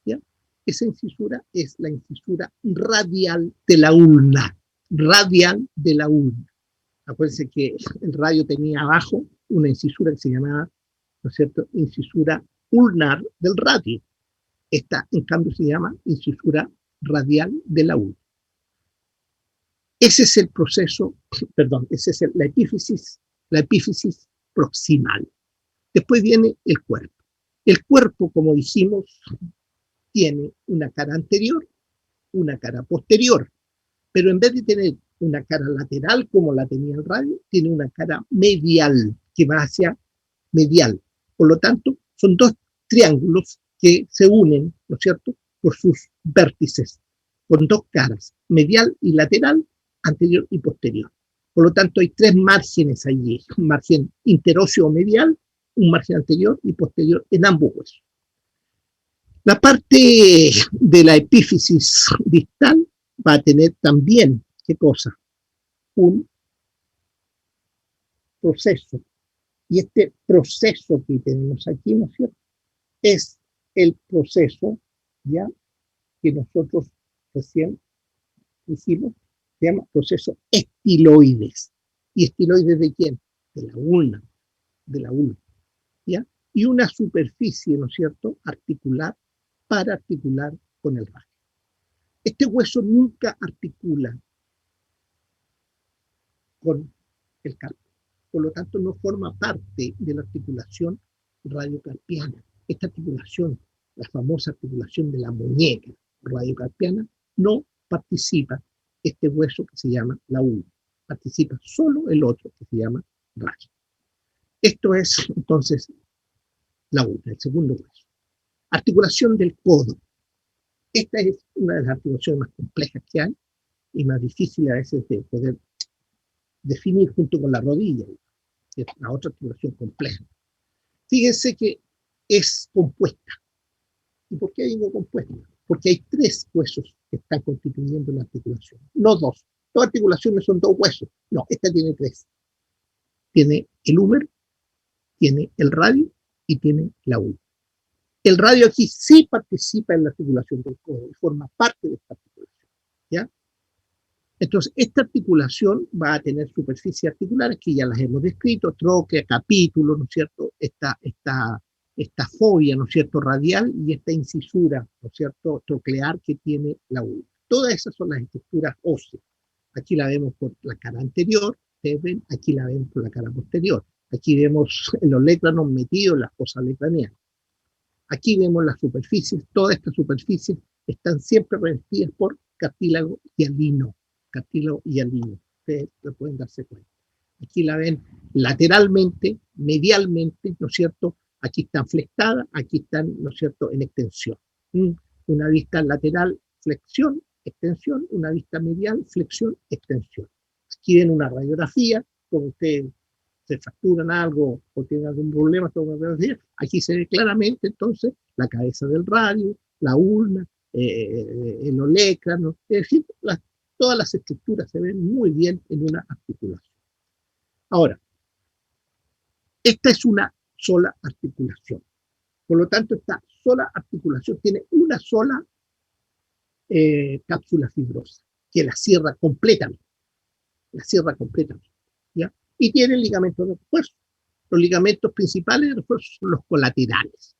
D: ¿ya? Esa incisura es la incisura radial de la ulna. Acuérdense que el radio tenía abajo una incisura que se llamaba, ¿no es cierto?, incisura ulnar del radio. Esta, en cambio, se llama incisura radial de la ulna. Ese es el proceso, esa es la epífisis proximal. Después viene el cuerpo. El cuerpo, como dijimos, tiene una cara anterior, una cara posterior, pero en vez de tener una cara lateral como la tenía el radio, tiene una cara medial, que va hacia medial. Por lo tanto, son dos triángulos que se unen, ¿no es cierto?, por sus vértices, con dos caras, medial y lateral, anterior y posterior. Por lo tanto, hay tres márgenes allí, un margen interóseo medial, un margen anterior y posterior en ambos huesos. La parte de la epífisis distal va a tener también, ¿qué cosa? Un proceso. Y este proceso que tenemos aquí, ¿no es cierto?, es el proceso, ¿ya?, que nosotros recién dijimos, se llama proceso estiloides. ¿Y estiloides de quién? De la ulna, ¿ya? y una superficie, ¿no es cierto?, articular para articular con el radio. Este hueso nunca articula con el carpo, por lo tanto no forma parte de la articulación radiocarpiana. Esta articulación, la famosa articulación de la muñeca radiocarpiana, no participa este hueso que se llama la ulna, participa solo el otro que se llama radio. Esto es entonces la ulna, el segundo hueso. Articulación del codo. Esta es una de las articulaciones más complejas que hay y más difícil a veces de poder definir junto con la rodilla, que es la otra articulación compleja. Fíjense que es compuesta. ¿Y por qué digo compuesta? Porque hay 3 huesos que están constituyendo la articulación, no 2. Todas articulaciones son 2 huesos. No, esta tiene 3. Tiene el húmero, tiene el radio y tiene la ulna. El radio aquí sí participa en la articulación del codo y forma parte de esta articulación, ¿ya? Entonces, esta articulación va a tener superficies articulares que ya las hemos descrito, tróquea, capítulo, ¿no es cierto? Esta fobia, ¿no es cierto?, radial y esta incisura, ¿no es cierto?, troclear que tiene la ulna. Todas esas son las estructuras óseas. Aquí la vemos por la cara anterior, ustedes ven, aquí la vemos por la cara posterior. Aquí vemos los lécranos metidos en las fosas lecraneanas. Aquí vemos las superficies, todas estas superficies están siempre revestidas por cartílago hialino. Cartílago hialino, ustedes lo pueden darse cuenta. Aquí la ven lateralmente, medialmente, ¿no es cierto? Aquí están flectadas, aquí están, ¿no es cierto?, en extensión. Una vista lateral, flexión, extensión, una vista medial, flexión, extensión. Aquí ven una radiografía, como ustedes se fracturan algo o tienen algún problema, aquí se ve claramente entonces la cabeza del radio, la ulna, el olécrano, es decir, todas las estructuras se ven muy bien en una articulación. Ahora, esta es una sola articulación. Por lo tanto, esta sola articulación tiene una sola cápsula fibrosa, que la cierra completamente. La cierra completamente. ¿Ya? Y tiene ligamentos de refuerzo. Los ligamentos principales de refuerzo son los colaterales.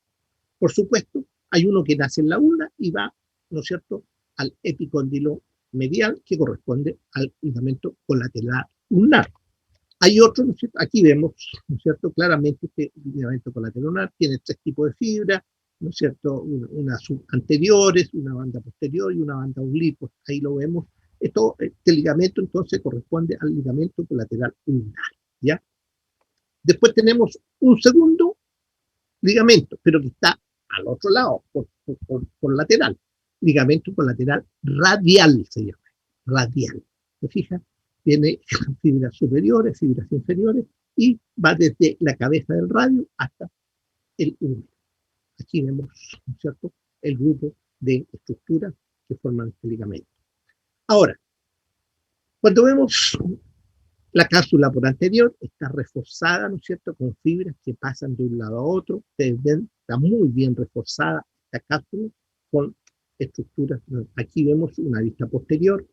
D: Por supuesto, hay uno que nace en la ulna y va, ¿no es cierto?, al epicóndilo medial, que corresponde al ligamento colateral ulnar. Hay otro, ¿no es cierto? Aquí vemos, ¿no es cierto?, claramente este ligamento colateral ulnar tiene 3 tipos de fibra, ¿no es cierto?, una anteriores, una banda posterior y una banda obliqua. Ahí lo vemos. Este ligamento entonces corresponde al ligamento colateral ulnar, ¿ya? Después tenemos un segundo ligamento, pero que está al otro lado, por lateral. Ligamento colateral radial se llama, radial. ¿Se fijan? Tiene fibras superiores, fibras inferiores, y va desde la cabeza del radio hasta el húmero. Aquí vemos, ¿no es cierto?, el grupo de estructuras que forman este ligamento. Ahora, cuando vemos la cápsula por anterior, está reforzada, ¿no es cierto?, con fibras que pasan de un lado a otro. Ustedes ven, está muy bien reforzada esta cápsula con estructuras. Aquí vemos una vista posterior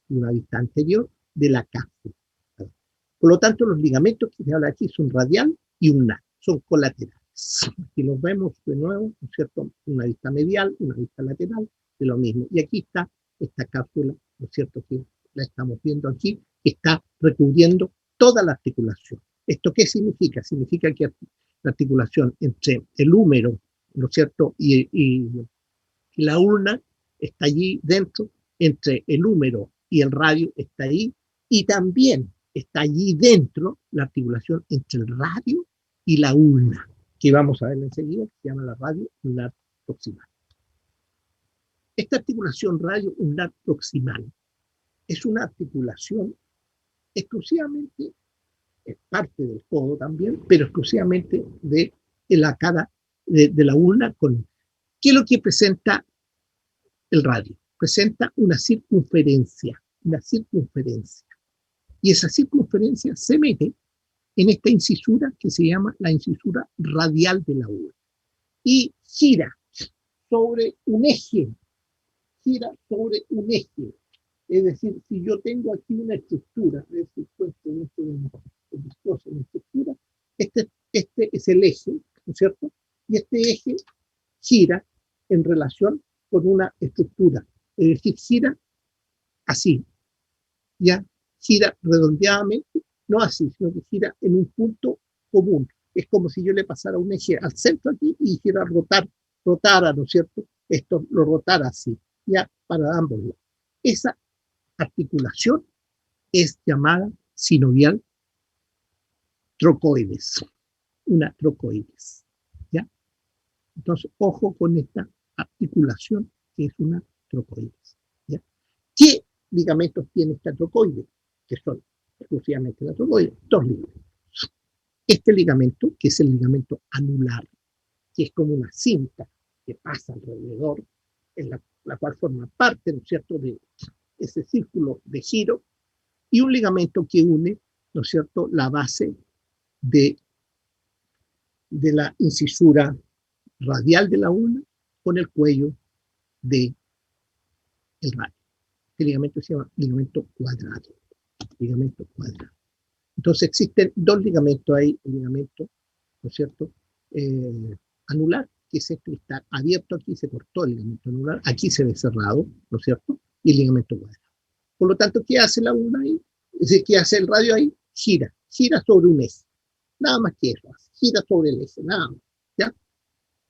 D: y una vista anterior de la cápsula. Por lo tanto, los ligamentos que se habla aquí son radial y ulnar, son colaterales. Aquí los vemos de nuevo, ¿no es cierto?, una vista medial, una vista lateral, de lo mismo. Y aquí está esta cápsula, ¿no es cierto?, que la estamos viendo aquí, que está recubriendo toda la articulación. ¿Esto qué significa? Significa que la articulación entre el húmero, ¿no es cierto?, y la ulna está allí dentro, entre el húmero y el radio está ahí, y también está allí dentro la articulación entre el radio y la ulna, que vamos a ver enseguida, que se llama la radio ulnar proximal. Esta articulación radio ulnar proximal es una articulación exclusivamente, es parte del codo también, pero exclusivamente de la cara de la ulna. ¿Qué es lo que presenta el radio? Presenta una circunferencia, y esa circunferencia se mete en esta incisura que se llama la incisura radial de la ulna y gira sobre un eje, Es decir, si yo tengo aquí una estructura, es decir, puesto dentro de una estructura, este es el eje, ¿no es cierto? este eje gira en relación con una estructura, es decir, gira así, ya gira redondeadamente, no así, sino que gira en un punto común. Es como si yo le pasara un eje al centro aquí y hiciera rotara, ¿no es cierto? Esto lo rotara así, ya para ambos lados. Esa articulación es llamada sinovial trocoides, una trocoides, ¿ya? Entonces, ojo con esta articulación que es una trocoides, ¿ya? ¿Qué ligamentos tiene esta trocoide? Que son exclusivamente la trocoide, dos ligamentos. Este ligamento, que es el ligamento anular, que es como una cinta que pasa alrededor, en la cual forma parte, ¿no es cierto?, de ese círculo de giro, y un ligamento que une, ¿no es cierto?, la base de la incisura radial de la ulna con el cuello del radio. Este ligamento se llama ligamento cuadrado. Ligamento cuadrado. Entonces existen dos ligamentos ahí, el ligamento, ¿no es cierto?, anular, que es este que está abierto aquí, se cortó el ligamento anular, aquí se ve cerrado, ¿no es cierto?, y el ligamento cuadrado. Por lo tanto, ¿qué hace la ulna ahí? Es decir, ¿qué hace el radio ahí? Gira sobre un eje. Nada más que eso, gira sobre el eje, nada más, ¿ya?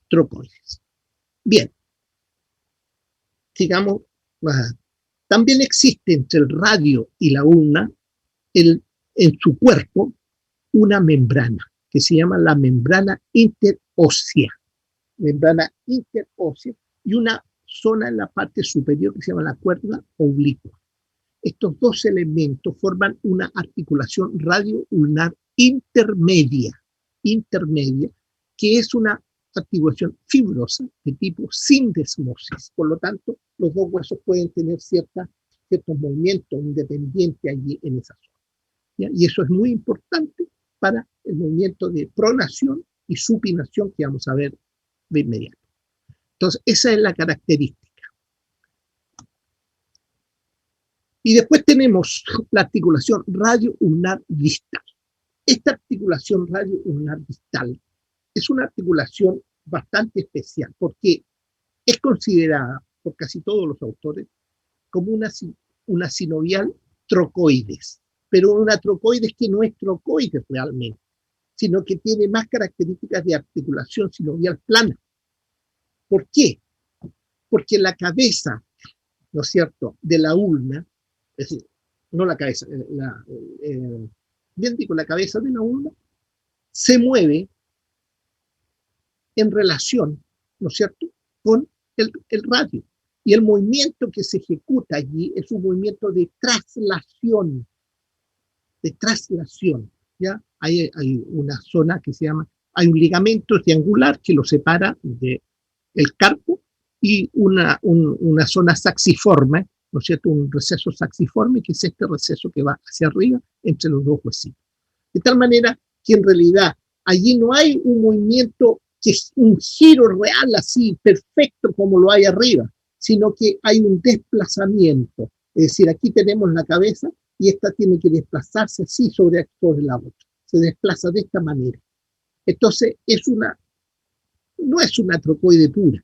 D: Trocoides. Bien, sigamos. También existe entre el radio y la ulna, en su cuerpo, una membrana, que se llama la membrana interósea. Membrana interósea, y una zona en la parte superior que se llama la cuerda oblicua. Estos dos elementos forman una articulación radio-ulnar intermedia, que es una articulación fibrosa de tipo sindesmosis. Por lo tanto, los dos huesos pueden tener ciertos movimientos independientes allí en esa zona, ¿ya? Y eso es muy importante para el movimiento de pronación y supinación que vamos a ver de inmediato. Entonces, esa es la característica. Y después tenemos la articulación radio-ulnar distal. Esta articulación radio-ulnar distal es una articulación bastante especial porque es considerada por casi todos los autores como una sinovial trocoides, pero una trocoides que no es trocoides realmente, sino que tiene más características de articulación sinovial plana. ¿Por qué? Porque la cabeza, ¿no es cierto?, de la ulna, es decir, no la cabeza, bien digo, la cabeza de la ulna se mueve en relación, ¿no es cierto?, con el radio. Y el movimiento que se ejecuta allí es un movimiento de traslación, ¿ya? Hay una zona que se llama, hay un ligamento triangular que lo separa del carpo y una zona saxiforme, ¿no es cierto?, un receso saxiforme, que es este receso que va hacia arriba entre los dos huesitos. De tal manera que en realidad allí no hay un movimiento que es un giro real así, perfecto como lo hay arriba, sino que hay un desplazamiento. Es decir, aquí tenemos la cabeza y esta tiene que desplazarse así sobre la otra. Se desplaza de esta manera. Entonces, no es una trocoide pura,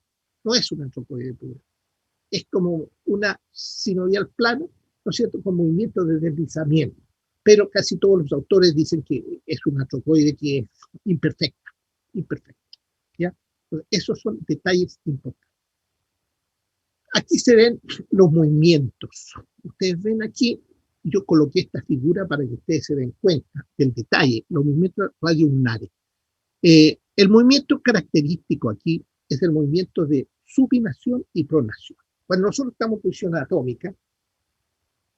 D: es como una sinovial plana, ¿no es cierto?, con movimiento de deslizamiento. Pero casi todos los autores dicen que es una trocoide que es imperfecta, ¿ya? Entonces, esos son detalles importantes. Aquí se ven los movimientos. Ustedes ven aquí, yo coloqué esta figura para que ustedes se den cuenta del detalle, los movimientos radioulnares. El movimiento característico aquí es el movimiento de supinación y pronación. Cuando nosotros estamos en posición atómica,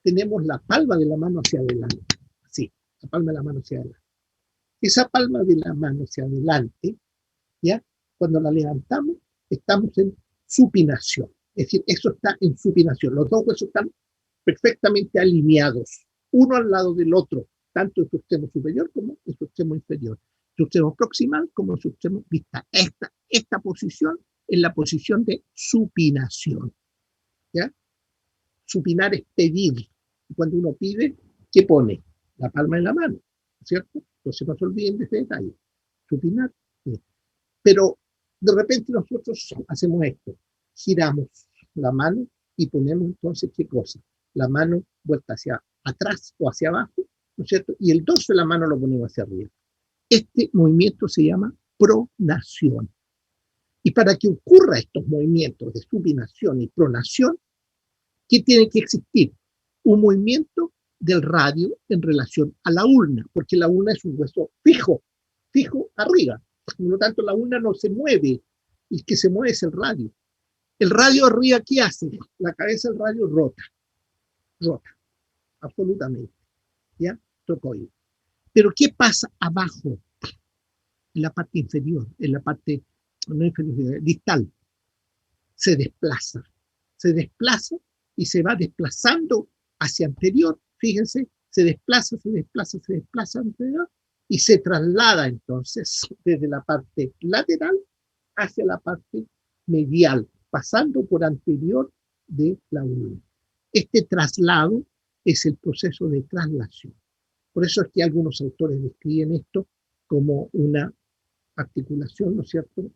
D: tenemos la palma de la mano hacia adelante. Así, la palma de la mano hacia adelante. Esa palma de la mano hacia adelante, ¿ya?, cuando la levantamos, estamos en supinación. Es decir, eso está en supinación. Los dos huesos están perfectamente alineados, uno al lado del otro, tanto en su extremo superior como en su extremo inferior, su extremo proximal como en su extremo distal. Esta posición es la posición de supinación, ¿ya? Supinar es pedir. Cuando uno pide, ¿qué pone? La palma en la mano, ¿cierto? Entonces no se olviden de ese detalle. Supinar. Sí. Pero De repente nosotros hacemos esto, giramos la mano y ponemos entonces, ¿qué cosa? La mano vuelta hacia atrás o hacia abajo, ¿no es cierto? Y el dorso de la mano lo ponemos hacia arriba. Este movimiento se llama pronación. Y para que ocurra estos movimientos de supinación y pronación, ¿qué tiene que existir? Un movimiento del radio en relación a la ulna, porque la ulna es un hueso fijo arriba. Por lo tanto, la ulna no se mueve, el que se mueve es el radio. El radio arriba, ¿qué hace? La cabeza del radio rota, absolutamente, ¿ya? Trocoide. Pero ¿qué pasa abajo? En la parte inferior, en la parte no inferior, distal, se desplaza y se va desplazando hacia anterior, fíjense, se desplaza anterior y se traslada entonces desde la parte lateral hacia la parte medial, pasando por anterior de la ulna. Este traslado es el proceso de traslación. Por eso es que algunos autores describen esto como una articulación, ¿no es cierto?,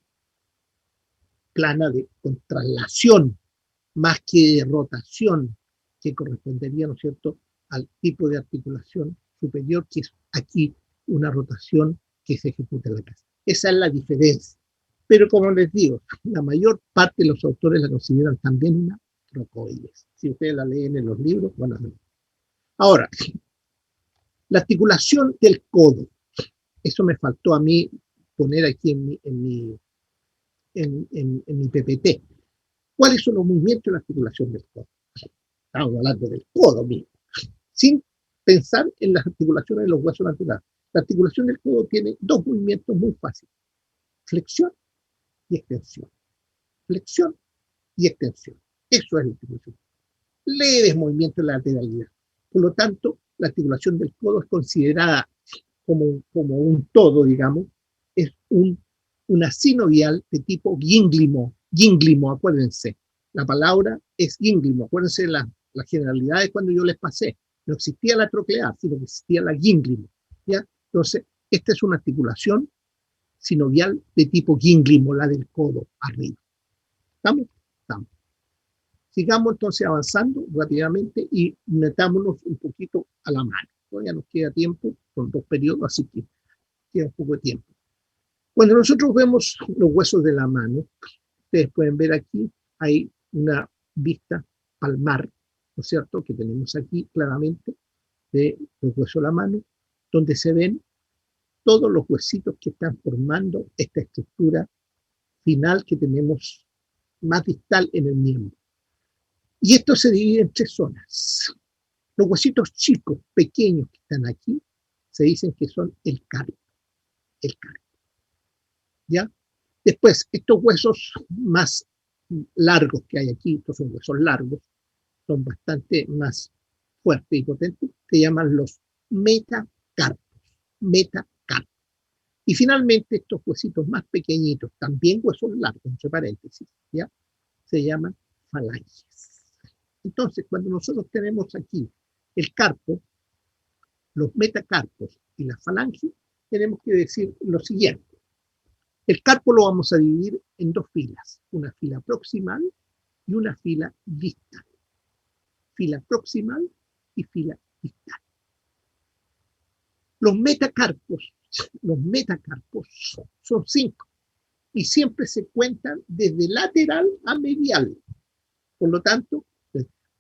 D: plana con traslación, más que de rotación, que correspondería, ¿no es cierto?, al tipo de articulación superior, que es aquí una rotación que se ejecuta en la cabeza. Esa es la diferencia. Pero como les digo, la mayor parte de los autores la consideran también una trocoides. Si ustedes la leen en los libros, bueno. Ahora, la articulación del codo. Eso me faltó a mí poner aquí en mi PPT. ¿Cuáles son los movimientos de la articulación del codo? Estamos hablando del codo mismo, sin pensar en las articulaciones de los huesos naturales. La articulación del codo tiene dos movimientos muy fáciles: flexión y extensión. Flexión y extensión. Eso es la articulación. Leves movimientos de la lateralidad. Por lo tanto, la articulación del codo es considerada como un todo, digamos, es una sinovial de tipo gínglimo. Gínglimo, acuérdense. La palabra es gínglimo. Acuérdense las generalidades cuando yo les pasé. No existía la troclear, sino que existía la gínglimo. ¿Ya? Entonces, esta es una articulación sinovial de tipo gínglimo, la del codo arriba. ¿Estamos? Estamos. Sigamos entonces avanzando rápidamente y metámonos un poquito a la mano. Todavía nos queda tiempo, son 2 periodos, así que queda un poco de tiempo. Cuando nosotros vemos los huesos de la mano, ustedes pueden ver aquí, hay una vista palmar, ¿no es cierto?, que tenemos aquí claramente de los huesos de la mano, donde se ven todos los huesitos que están formando esta estructura final que tenemos más distal en el miembro. Y esto se divide en 3 zonas. Los huesitos chicos, pequeños que están aquí, se dicen que son el carpo. El carpo. ¿Ya? Después, estos huesos más largos que hay aquí, estos son huesos largos, son bastante más fuertes y potentes, se llaman los metacarpos. Metacarpos. Y finalmente, estos huesitos más pequeñitos, también huesos largos, entre paréntesis, ¿ya?, se llaman falanges. Entonces, cuando nosotros tenemos aquí el carpo, los metacarpos y la falange, tenemos que decir lo siguiente. El carpo lo vamos a dividir en 2 filas, una fila proximal y una fila distal. Fila proximal y fila distal. Los metacarpos son 5 y siempre se cuentan desde lateral a medial. Por lo tanto,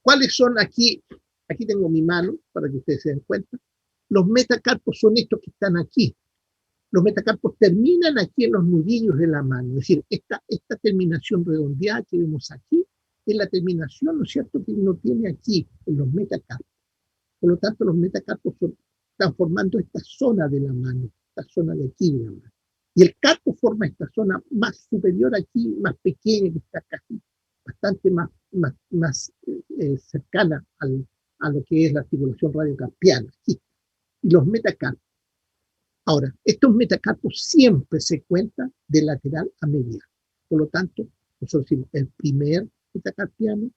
D: ¿cuáles son aquí? Aquí tengo mi mano para que ustedes se den cuenta. Los metacarpos son estos que están aquí. Los metacarpos terminan aquí en los nudillos de la mano. Es decir, esta terminación redondeada que vemos aquí es la terminación, ¿no es cierto?, que uno tiene aquí en los metacarpos. Por lo tanto, los metacarpos están formando esta zona de la mano, esta zona de aquí de la mano. Y el carpo forma esta zona más superior aquí, más pequeña, que está casi bastante más cercana a lo que es la articulación radiocarpiana. Aquí. Y los metacarpos. Ahora, estos metacarpos siempre se cuentan de lateral a medial. Por lo tanto, nosotros decimos el primer metacarpiano,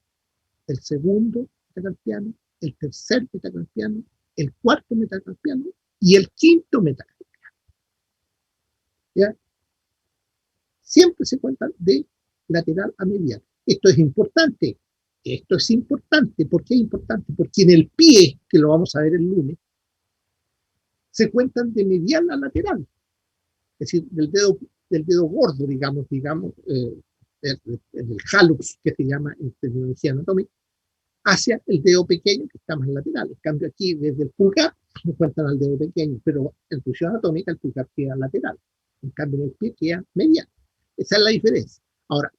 D: el segundo metacarpiano, el tercer metacarpiano, el cuarto metacarpiano y el quinto metacarpiano. ¿Ya? siempre se cuentan de lateral a medial. Esto es importante. Esto es importante. ¿Por qué es importante? Porque en el pie, que lo vamos a ver el lunes, se cuentan de medial a lateral. Es decir, del dedo gordo, digamos, el hallux, que se llama en terminología anatómica, hacia el dedo pequeño, que está más lateral. En cambio, aquí, desde el pulgar, se cuentan al dedo pequeño, pero en función anatómica, el pulgar queda lateral. En cambio, en el pie queda medial. Esa es la diferencia. Ahora,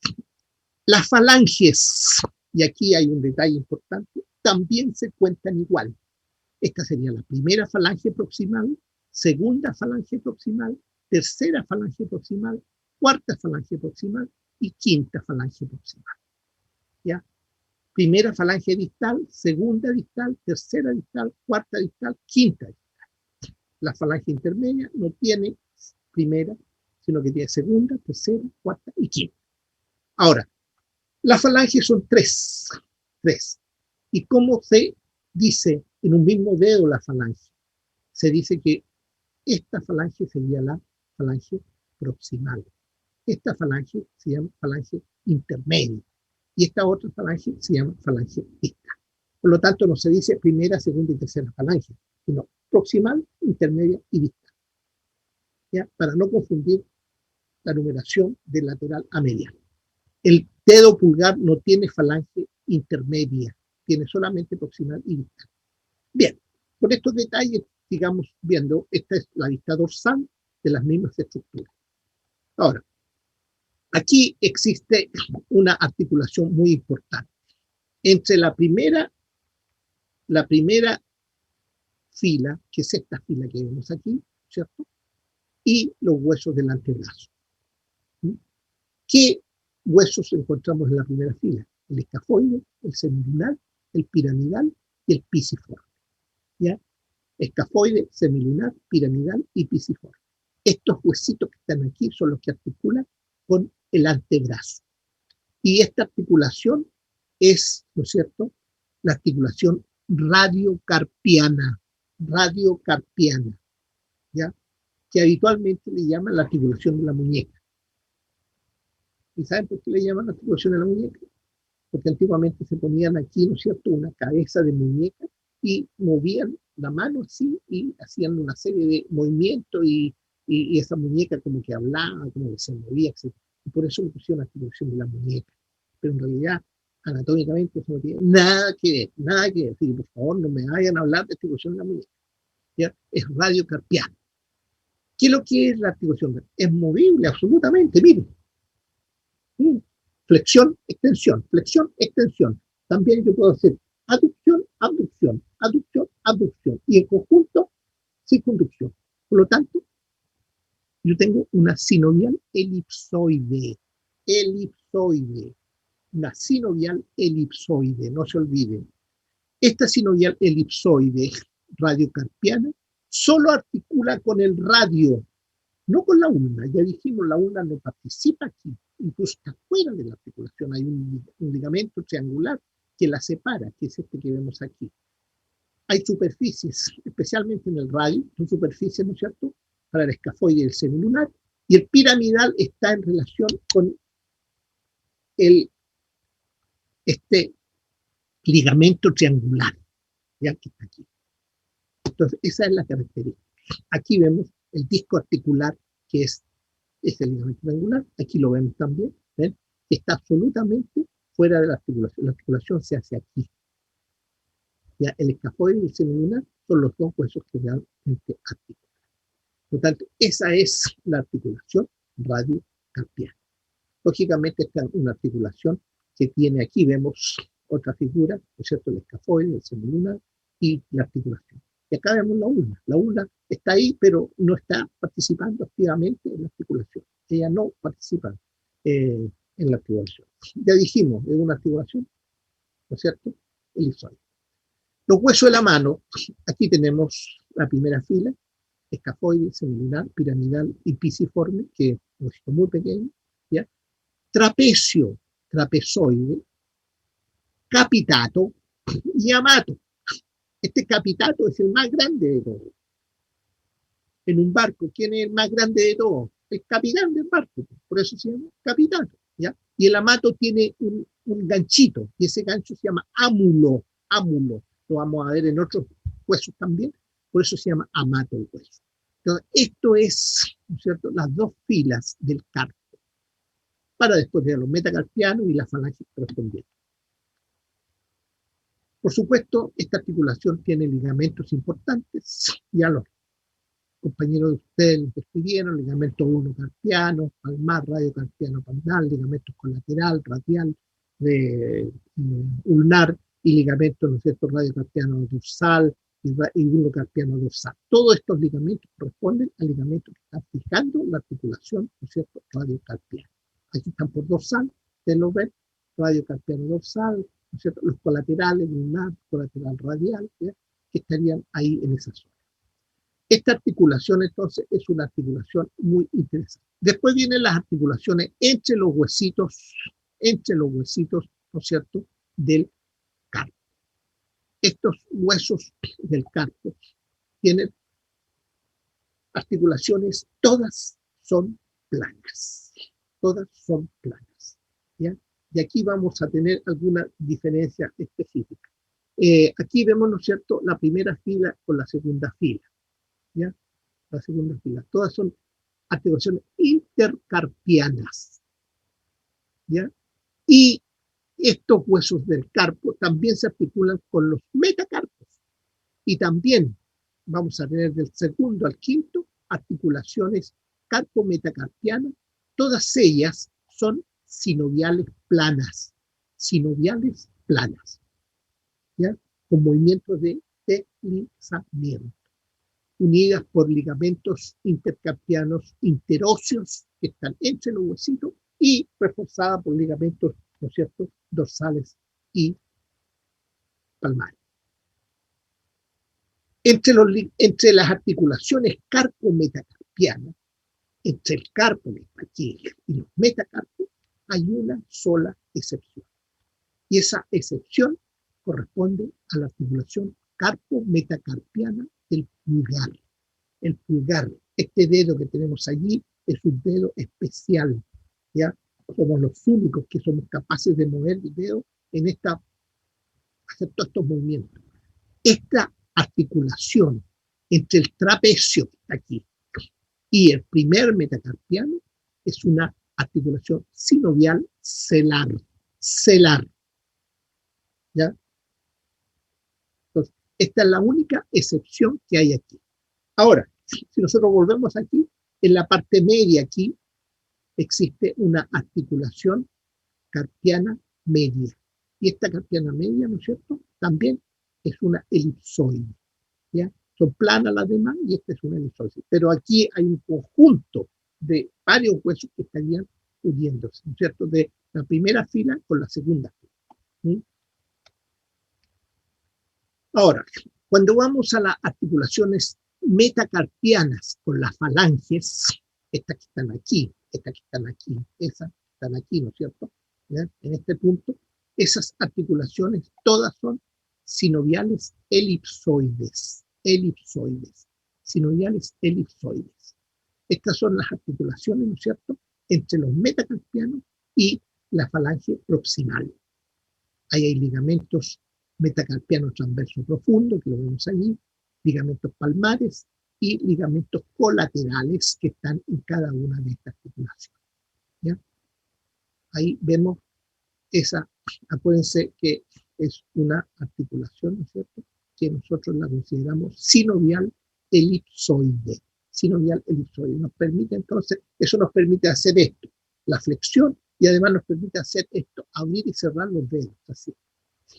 D: las falanges, y aquí hay un detalle importante, también se cuentan igual. Esta sería la primera falange proximal, segunda falange proximal, tercera falange proximal, cuarta falange proximal y quinta falange proximal. ¿Ya? Primera falange distal, segunda distal, tercera distal, cuarta distal, quinta distal. La falange intermedia no tiene primera, sino que tiene segunda, tercera, cuarta y quinta. Ahora, las falanges son tres. ¿Y cómo se dice en un mismo dedo la falange? Se dice que esta falange sería la falange proximal. Esta falange se llama falange intermedia. Y esta otra falange se llama falange distal. Por lo tanto, no se dice primera, segunda y tercera falange, sino proximal, intermedia y distal. ¿Ya? Para no confundir la numeración de lateral a medial. El dedo pulgar no tiene falange intermedia, tiene solamente proximal y distal. Bien, con estos detalles sigamos viendo, esta es la vista dorsal de las mismas estructuras. Ahora, aquí existe una articulación muy importante entre la primera fila, que es esta fila que vemos aquí, ¿cierto? Y los huesos del antebrazo. ¿Qué huesos encontramos en la primera fila? El escafoide, el semilunar, el piramidal y el pisiforme. ¿Ya? Escafoide, semilunar, piramidal y pisiforme. Estos huesitos que están aquí son los que articulan con el antebrazo. Y esta articulación es, ¿no es cierto?, la articulación radiocarpiana, ¿ya?, que habitualmente le llaman la articulación de la muñeca. ¿Y saben por qué le llaman la articulación de la muñeca? Porque antiguamente se ponían aquí, ¿no es cierto?, una cabeza de muñeca y movían la mano así y hacían una serie de movimientos y esa muñeca como que hablaba, como que se movía, etc. Y por eso le pusieron la articulación de la muñeca. Pero en realidad, anatómicamente, eso no tiene nada que ver, nada que ver. Así que, por favor, no me vayan a hablar de articulación de la muñeca. ¿Ya? Es radiocarpiano. ¿Qué es lo que es la articulación? Es movible, absolutamente, miren. Flexión, extensión. También yo puedo hacer aducción, abducción, aducción, abducción. Y en conjunto, circunducción. Por lo tanto, yo tengo una sinovial elipsoide. Una sinovial elipsoide, no se olviden. Esta sinovial elipsoide radiocarpiana solo articula con el radio, no con la ulna. Ya dijimos, la ulna no participa aquí, incluso está fuera de la articulación. Hay un ligamento triangular que la separa, que es este que vemos aquí. Hay superficies, especialmente en el radio, son superficies, ¿no es cierto?, para el escafoide y el semilunar, y el piramidal está en relación con este ligamento triangular, ya que está aquí. Entonces, esa es la característica. Aquí vemos el disco articular, que es el ligamento triangular, aquí lo vemos también, ¿ven? Está absolutamente fuera de la articulación se hace aquí. Ya, el escafoide y el semilunar son los dos huesos que realmente articulan. Por lo tanto, esa es la articulación radiocarpiana. Lógicamente, esta es una articulación que tiene aquí, vemos otra figura, ¿no es cierto?, el escafoide, el semilunar y la articulación. Y acá vemos la ulna. La ulna está ahí, pero no está participando activamente en la articulación. Ella no participa en la articulación. Ya dijimos, es una articulación, ¿no es cierto?, elipsoide. Los huesos de la mano, aquí tenemos la primera fila, escafoide, semilunar, piramidal y pisiforme, que es un hueso muy pequeño, ¿ya? Trapecio, trapezoide, capitato y amato. Este capitato es el más grande de todos. En un barco, ¿quién es el más grande de todos? el capitán del barco, por eso se llama capitán, ¿ya? Y el amato tiene un ganchito, y ese gancho se llama ámulo, ámulo. Lo vamos a ver en otros huesos también, por eso se llama amato el hueso. Entonces, esto es, ¿no es cierto?, las dos filas del carpo, para después de los metacarpianos y la falange correspondiente. Por supuesto, esta articulación tiene ligamentos importantes, ya los compañeros de ustedes los describieron: ligamento 1 carpiano, palmar, radiocarpiano palmar, ligamentos colateral, radial, ulnar y ligamento, ¿no es cierto?, radiocarpiano dorsal y urocarpiano dorsal. Todos estos ligamentos corresponden al ligamento que está fijando la articulación, ¿no es cierto?, radiocarpiana. Aquí están por dorsal, ustedes lo ven, radiocarpiano dorsal, ¿no es cierto?, los colaterales, ulnar, colateral radial, ¿ya?, que estarían ahí en esa zona. Esta articulación, entonces, es una articulación muy interesante. Después vienen las articulaciones entre los huesitos, ¿no es cierto?, del carpo. Estos huesos del carpo tienen articulaciones, todas son planas, ¿ya? Y aquí vamos a tener alguna diferencia específica. Aquí vemos, ¿no es cierto?, la primera fila con la segunda fila, ¿ya? La segunda fila. Todas son articulaciones intercarpianas, ¿ya? Y estos huesos del carpo también se articulan con los metacarpos. Y también vamos a tener del segundo al quinto articulaciones carpo-metacarpianas. Todas ellas son sinoviales planas, ¿ya?, con movimientos de deslizamiento, unidas por ligamentos intercarpianos interóseos que están entre los huesitos y reforzadas por ligamentos, ¿no es cierto?, dorsales y palmares. Entre las articulaciones carpo-metacarpianas, entre el carpo que está aquí y los metacarpos, hay una sola excepción. Y esa excepción corresponde a la articulación carpo-metacarpiana del pulgar. El pulgar, este dedo que tenemos allí, es un dedo especial, ¿ya? Somos los únicos que somos capaces de mover el dedo en hacer todos estos movimientos. Esta articulación entre el trapecio que está aquí y el primer metacarpiano es una articulación sinovial celar, ¿ya? Entonces, esta es la única excepción que hay aquí. Ahora, si nosotros volvemos aquí, en la parte media aquí existe una articulación carpiana media. Y esta carpiana media, ¿no es cierto?, también es una elipsoide, ¿ya? Son planas las demás y esta es una elipsoide. Pero aquí hay un conjunto de varios huesos que estarían uniéndose, ¿no es cierto?, de la primera fila con la segunda fila. ¿Sí? Ahora, cuando vamos a las articulaciones metacarpianas con las falanges, estas que están aquí, esas que están aquí, ¿no es cierto?, ¿ya?, en este punto, esas articulaciones todas son sinoviales elipsoides, sinoviales elipsoides. Estas son las articulaciones, ¿no es cierto?, entre los metacarpianos y la falange proximal. Ahí hay ligamentos metacarpiano transverso profundo, que lo vemos allí, ligamentos palmares y ligamentos colaterales que están en cada una de estas articulaciones, ¿ya? Ahí vemos esa, acuérdense que es una articulación, ¿no es cierto?, que nosotros la consideramos sinovial elipsoide. Nos permite entonces, eso nos permite hacer esto, la flexión, y además nos permite hacer esto, abrir y cerrar los dedos, así.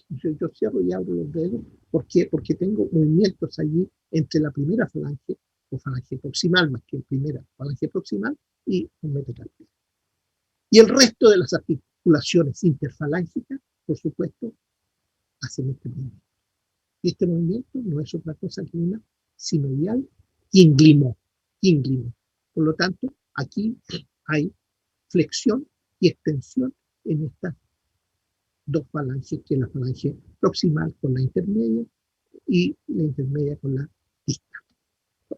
D: Yo cierro y abro los dedos. ¿Por qué? Porque tengo movimientos allí entre la primera falange, o falange proximal, más que primera falange proximal, y un metacarpio. Y el resto de las articulaciones interfalángicas, por supuesto, hacen este movimiento. Y este movimiento no es otra cosa que una sinovial ínglimo. Por lo tanto, aquí hay flexión y extensión en estas dos falanges, que es la falange proximal con la intermedia y la intermedia con la distal.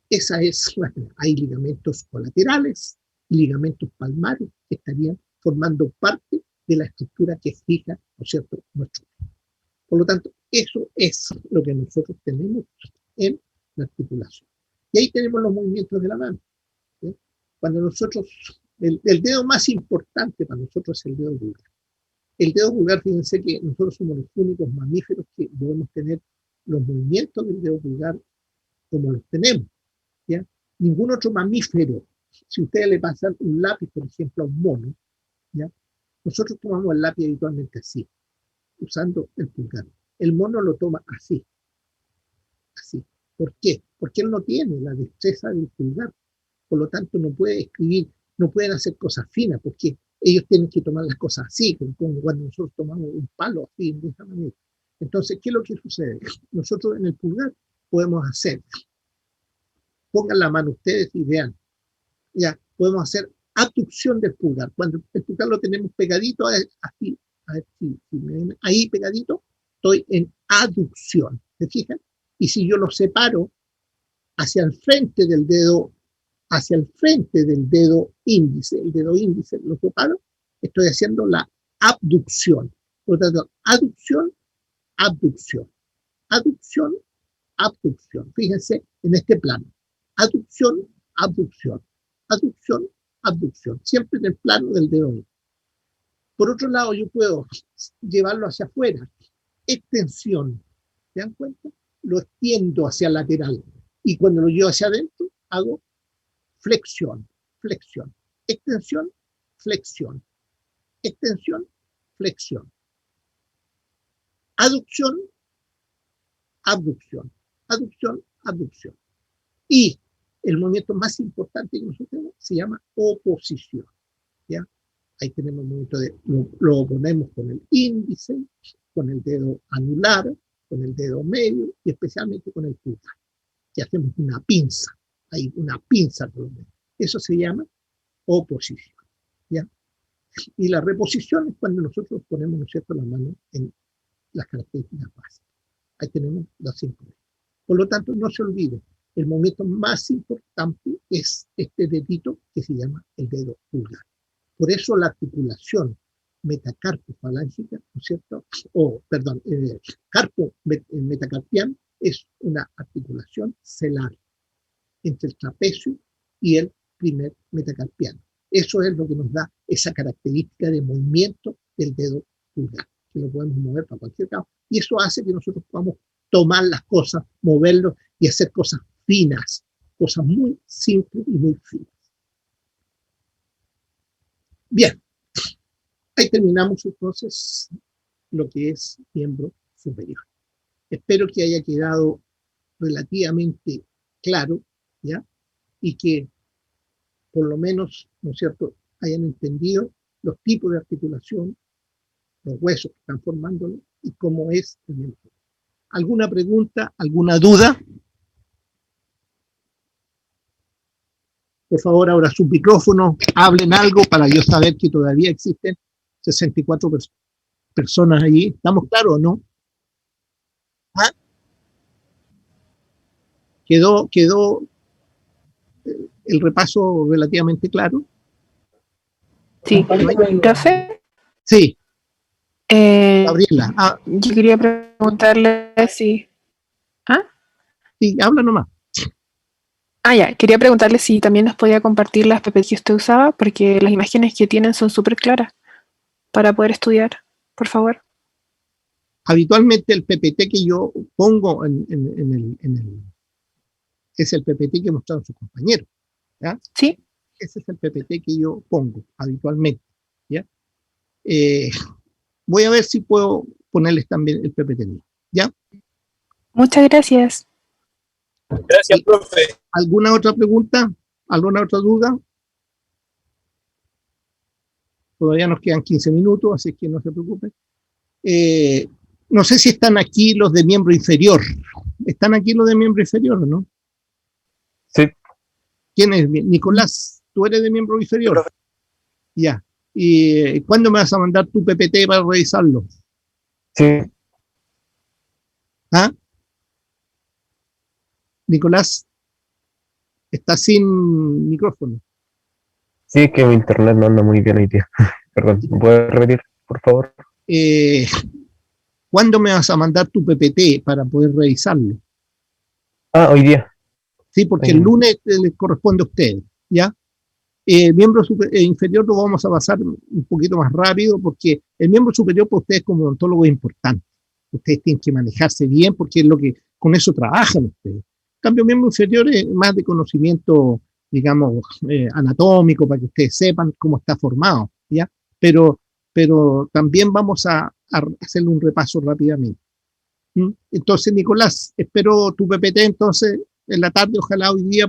D: Esa es hay ligamentos colaterales, ligamentos palmares que estarían formando parte de la estructura que fija, ¿no es cierto?, nuestro cuerpo. Por lo tanto, eso es lo que nosotros tenemos en la articulación. Y ahí tenemos los movimientos de la mano. ¿Sí? Cuando nosotros, el dedo más importante para nosotros es el dedo pulgar. El dedo pulgar, fíjense que nosotros somos los únicos mamíferos que podemos tener los movimientos del dedo pulgar como los tenemos. ¿Ya? Ningún otro mamífero, si ustedes le pasan un lápiz, por ejemplo, a un mono, ¿ya? Nosotros tomamos el lápiz habitualmente así, usando el pulgar. El mono lo toma así, así. ¿Por qué? Porque él no tiene la destreza del pulgar, por lo tanto no puede escribir, no pueden hacer cosas finas, porque ellos tienen que tomar las cosas así, como cuando nosotros tomamos un palo así, de esta manera. Entonces, ¿qué es lo que sucede? Nosotros en el pulgar podemos hacer, pongan la mano ustedes y vean, ya, podemos hacer abducción del pulgar. Cuando el pulgar lo tenemos pegadito, así, a ver si me ven, ahí pegadito, estoy en aducción, ¿se fijan? Y si yo lo separo hacia el frente del dedo, hacia el frente del dedo índice, el dedo índice lo separo, estoy haciendo la abducción. Por lo tanto, aducción, abducción, aducción, abducción. Fíjense en este plano. Aducción, abducción, aducción, abducción. Siempre en el plano del dedo índice. Por otro lado, yo puedo llevarlo hacia afuera. Extensión. ¿Se dan cuenta? Lo extiendo hacia el lateral. Y cuando lo llevo hacia adentro, hago flexión, flexión. Extensión, flexión. Extensión, flexión. Aducción, abducción. Aducción, abducción. Y el movimiento más importante que nosotros tenemos se llama oposición. ¿Ya? Ahí tenemos el movimiento de, lo ponemos con el índice, con el dedo anular, con el dedo medio y especialmente con el pulgar. Y hacemos una pinza, hay una pinza por lo menos. Eso se llama oposición. ¿Ya? Y la reposición es cuando nosotros ponemos, ¿no es cierto?, la mano en las características básicas. Ahí tenemos las 5. Por lo tanto, no se olvide, el movimiento más importante es este dedito que se llama el dedo pulgar. Por eso la articulación metacarpofalángica, ¿no es cierto? Metacarpiano es una articulación celar entre el trapecio y el primer metacarpiano. Eso es lo que nos da esa característica de movimiento del dedo pulgar, que lo podemos mover para cualquier lado. Y eso hace que nosotros podamos tomar las cosas, moverlos y hacer cosas finas, cosas muy simples y muy finas. Bien, ahí terminamos entonces lo que es miembro superior. Espero que haya quedado relativamente claro, ¿ya? Y que por lo menos, ¿no es cierto?, hayan entendido los tipos de articulación, los huesos que están formándolo y cómo es el miembro. ¿Alguna pregunta, alguna duda? Por favor, ahora su micrófono, hablen algo para yo saber que todavía existen 64 personas allí. ¿Estamos claros o no? ¿Ah? ¿Quedó el repaso relativamente claro?
E: Sí, profe.
D: Sí, Gabriela.
E: Yo quería preguntarle si... ¿Ah?
D: Sí, habla nomás.
E: Ya, quería preguntarle si también nos podía compartir las PPT que usted usaba, porque las imágenes que tienen son súper claras para poder estudiar, por favor.
D: Habitualmente el PPT que yo pongo es el PPT que mostraron sus compañeros. ¿Ya?
E: Sí.
D: Ese es el PPT que yo pongo habitualmente. ¿Ya? Voy a ver si puedo ponerles también el PPT mío. ¿Ya?
E: Muchas gracias.
F: Gracias, profe.
D: ¿Alguna otra pregunta? ¿Alguna otra duda? Todavía nos quedan 15 minutos, así que no se preocupen. No sé si están aquí los de miembro inferior. ¿Están aquí los de miembro inferior o no?
F: Sí.
D: ¿Quién es? Nicolás, ¿tú eres de miembro inferior? Ya. ¿Y cuándo me vas a mandar tu PPT para revisarlo?
F: Sí.
D: ¿Ah? Nicolás, está sin micrófono.
F: Sí, es que mi internet no anda muy bien hoy día. Perdón, ¿me puedes repetir, por favor?
D: ¿Cuándo me vas a mandar tu PPT para poder revisarlo?
F: Ah, hoy día.
D: Sí, porque el lunes le corresponde a ustedes, ¿ya? Miembro inferior lo vamos a pasar un poquito más rápido porque el miembro superior para ustedes como odontólogo es importante. Ustedes tienen que manejarse bien porque es lo que con eso trabajan ustedes. En cambio, miembro inferior es más de conocimiento, digamos, anatómico para que ustedes sepan cómo está formado, ¿ya? Pero también vamos a hacerle un repaso rápidamente. Entonces, Nicolás, espero tu PPT entonces en la tarde, ojalá hoy día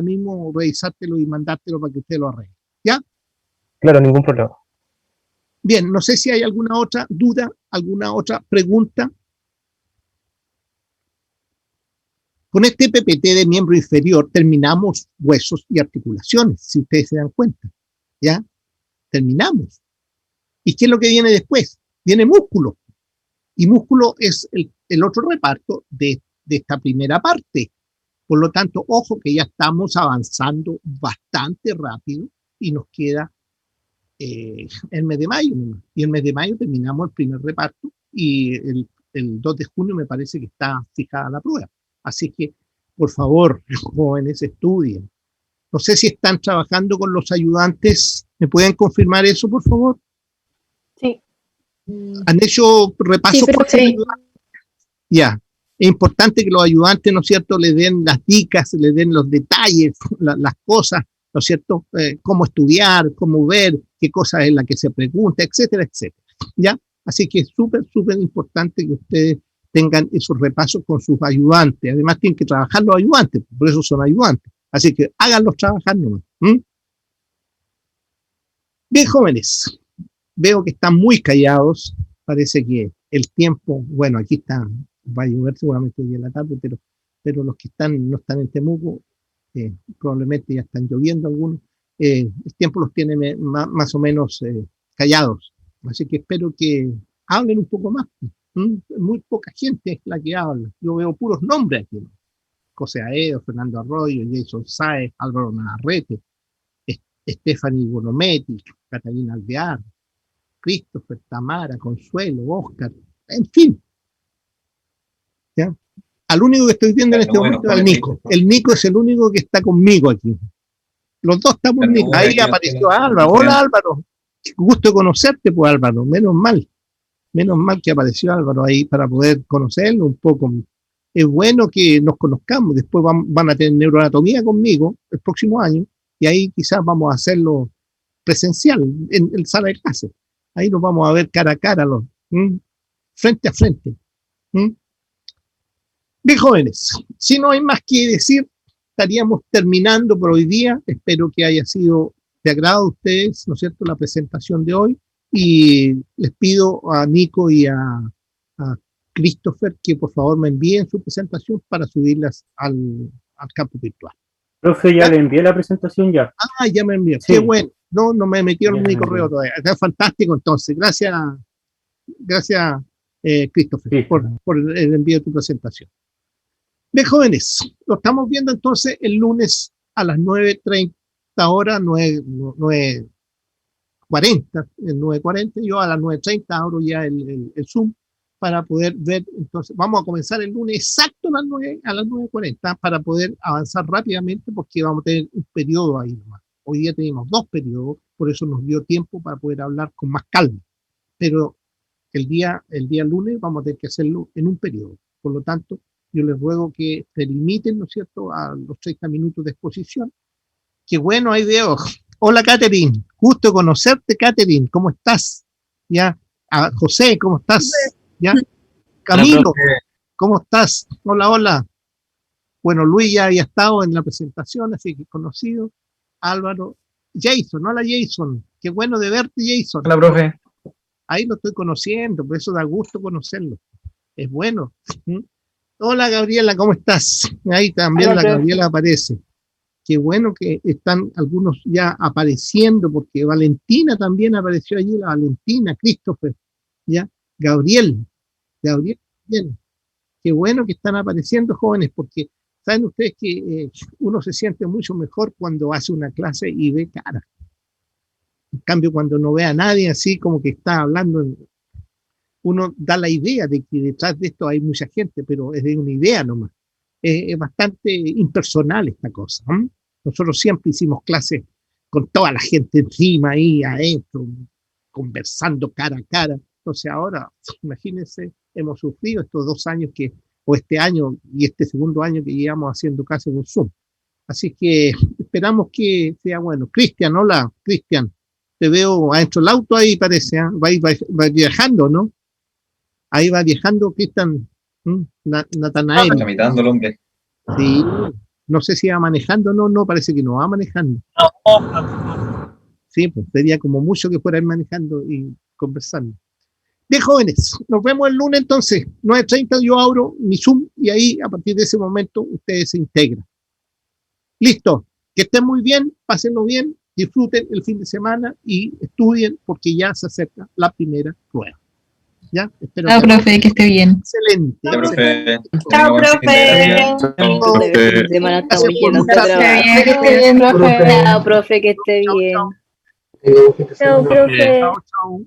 D: mismo revisártelo y mandártelo para que usted lo arregle. ¿Ya?
F: Claro, ningún problema.
D: Bien, no sé si hay alguna otra duda, alguna otra pregunta. Con este PPT de miembro inferior terminamos huesos y articulaciones, si ustedes se dan cuenta. ¿Ya? Terminamos. ¿Y qué es lo que viene después? Viene músculo. Y músculo es el otro reparto de esta primera parte. Por lo tanto, ojo que ya estamos avanzando bastante rápido y nos queda el mes de mayo. Y el mes de mayo terminamos el primer reparto y el 2 de junio me parece que está fijada la prueba. Así que, por favor, jóvenes, estudien. No sé si están trabajando con los ayudantes. ¿Me pueden confirmar eso, por favor?
E: Sí.
D: ¿Han hecho repasos
E: Sí,
D: con los ayudantes? Ya. Es importante que los ayudantes, ¿no es cierto?, le den las dicas, le den los detalles, las cosas, ¿no es cierto?, cómo estudiar, cómo ver, qué cosa es la que se pregunta, etcétera, etcétera. ¿Ya? Así que es súper, súper importante que ustedes tengan esos repasos con sus ayudantes. Además, tienen que trabajar los ayudantes, por eso son ayudantes. Así que háganlos trabajar nomás. Bien, jóvenes, veo que están muy callados. Parece que el tiempo, bueno, aquí está, va a llover seguramente hoy en la tarde, pero los que no están en Temuco, probablemente ya están lloviendo algunos. El tiempo los tiene más o menos callados. Así que espero que hablen un poco más. Muy poca gente es la que habla. Yo veo puros nombres aquí. José Aedo, Fernando Arroyo, Jason Sáez, Álvaro Navarrete, Stephanie Bonometti, Catalina Alvear, Christopher, Tamara, Consuelo, Oscar, en fin. ¿Ya? Al único que estoy viendo en este momento es al Nico. El Nico es el único que está conmigo aquí. Los dos estamos Nico. Ahí apareció Álvaro. Hola Álvaro. Qué gusto conocerte, pues Álvaro. Menos mal que apareció Álvaro ahí para poder conocerlo un poco. Es bueno que nos conozcamos. Después van a tener neuroanatomía conmigo el próximo año y ahí quizás vamos a hacerlo presencial en sala de clase. Ahí nos vamos a ver cara a cara, frente a frente. Bien, jóvenes, si no hay más que decir, estaríamos terminando por hoy día. Espero que haya sido de agrado a ustedes, ¿no es cierto?, la presentación de hoy. Y les pido a Nico y a Christopher que por favor me envíen su presentación para subirlas al campo virtual.
C: Profe, ya le envié la presentación ya.
D: Ah, ya me envió. Sí. Qué bueno. No me metió en mi correo todavía. Está fantástico, entonces. Gracias, Christopher, sí, por el envío de tu presentación. Bien, jóvenes, lo estamos viendo entonces el lunes a las 9:30 horas, 9:40, yo a las 9:30 abro ya el Zoom para poder ver, entonces vamos a comenzar el lunes exacto a las 9:40 para poder avanzar rápidamente porque vamos a tener un periodo ahí nomás. Hoy día tenemos 2 periodos, por eso nos dio tiempo para poder hablar con más calma, pero el día lunes vamos a tener que hacerlo en un periodo, por lo tanto yo les ruego que se limiten, ¿no es cierto?, a los 30 minutos de exposición. Qué bueno, hay veo. Hola, Catherine. Gusto conocerte, Catherine. ¿Cómo estás? ¿Ya? José, ¿cómo estás? ¿Ya? Camilo, ¿cómo estás? Hola. Bueno, Luis ya había estado en la presentación, así que conocido. Álvaro. Jason, hola, Jason. Qué bueno de verte, Jason.
G: Hola, profe.
D: Ahí lo estoy conociendo, por eso da gusto conocerlo. Es bueno. Hola, Gabriela, ¿cómo estás? Ahí también la Gabriela aparece. Qué bueno que están algunos ya apareciendo, porque Valentina también apareció allí, la Valentina, Christopher, ¿ya? Gabriel, bien. Qué bueno que están apareciendo, jóvenes, porque saben ustedes que uno se siente mucho mejor cuando hace una clase y ve cara. En cambio, cuando no ve a nadie así como que está hablando, uno da la idea de que detrás de esto hay mucha gente, pero es de una idea nomás. Es bastante impersonal esta cosa. Nosotros siempre hicimos clases con toda la gente encima ahí adentro, conversando cara a cara. Entonces ahora, imagínense, hemos sufrido estos 2 años o este año y este segundo año que llevamos haciendo clases con Zoom. Así que esperamos que sea bueno. Cristian, hola, Cristian. Te veo adentro del auto ahí, parece. Va viajando, ¿no? Ahí va viajando Cristian. Natanael.
A: Tramitando el hombre.
D: Sí. No sé si va manejando, no, parece que no va manejando. Sí, pues sería como mucho que fuera ir manejando y conversando. Bien, jóvenes, nos vemos el lunes entonces, 9:30, yo abro mi Zoom y ahí a partir de ese momento ustedes se integran. Listo, que estén muy bien, pásenlo bien, disfruten el fin de semana y estudien porque ya se acerca la primera prueba. ¿Ya? Espero
G: Chao, profe, que esté bien.
D: Excelente.
A: Ya, profe.
H: Chao, profe.
A: Chao,
H: De
A: profe.
H: fin de semana estamos
D: Gracias por
H: llenos de
D: estar
H: trabajo.
G: Que esté bien, profe.
H: Chao, profe, que esté bien.
B: Chao,
H: Chao, profe.
D: Chao, chao.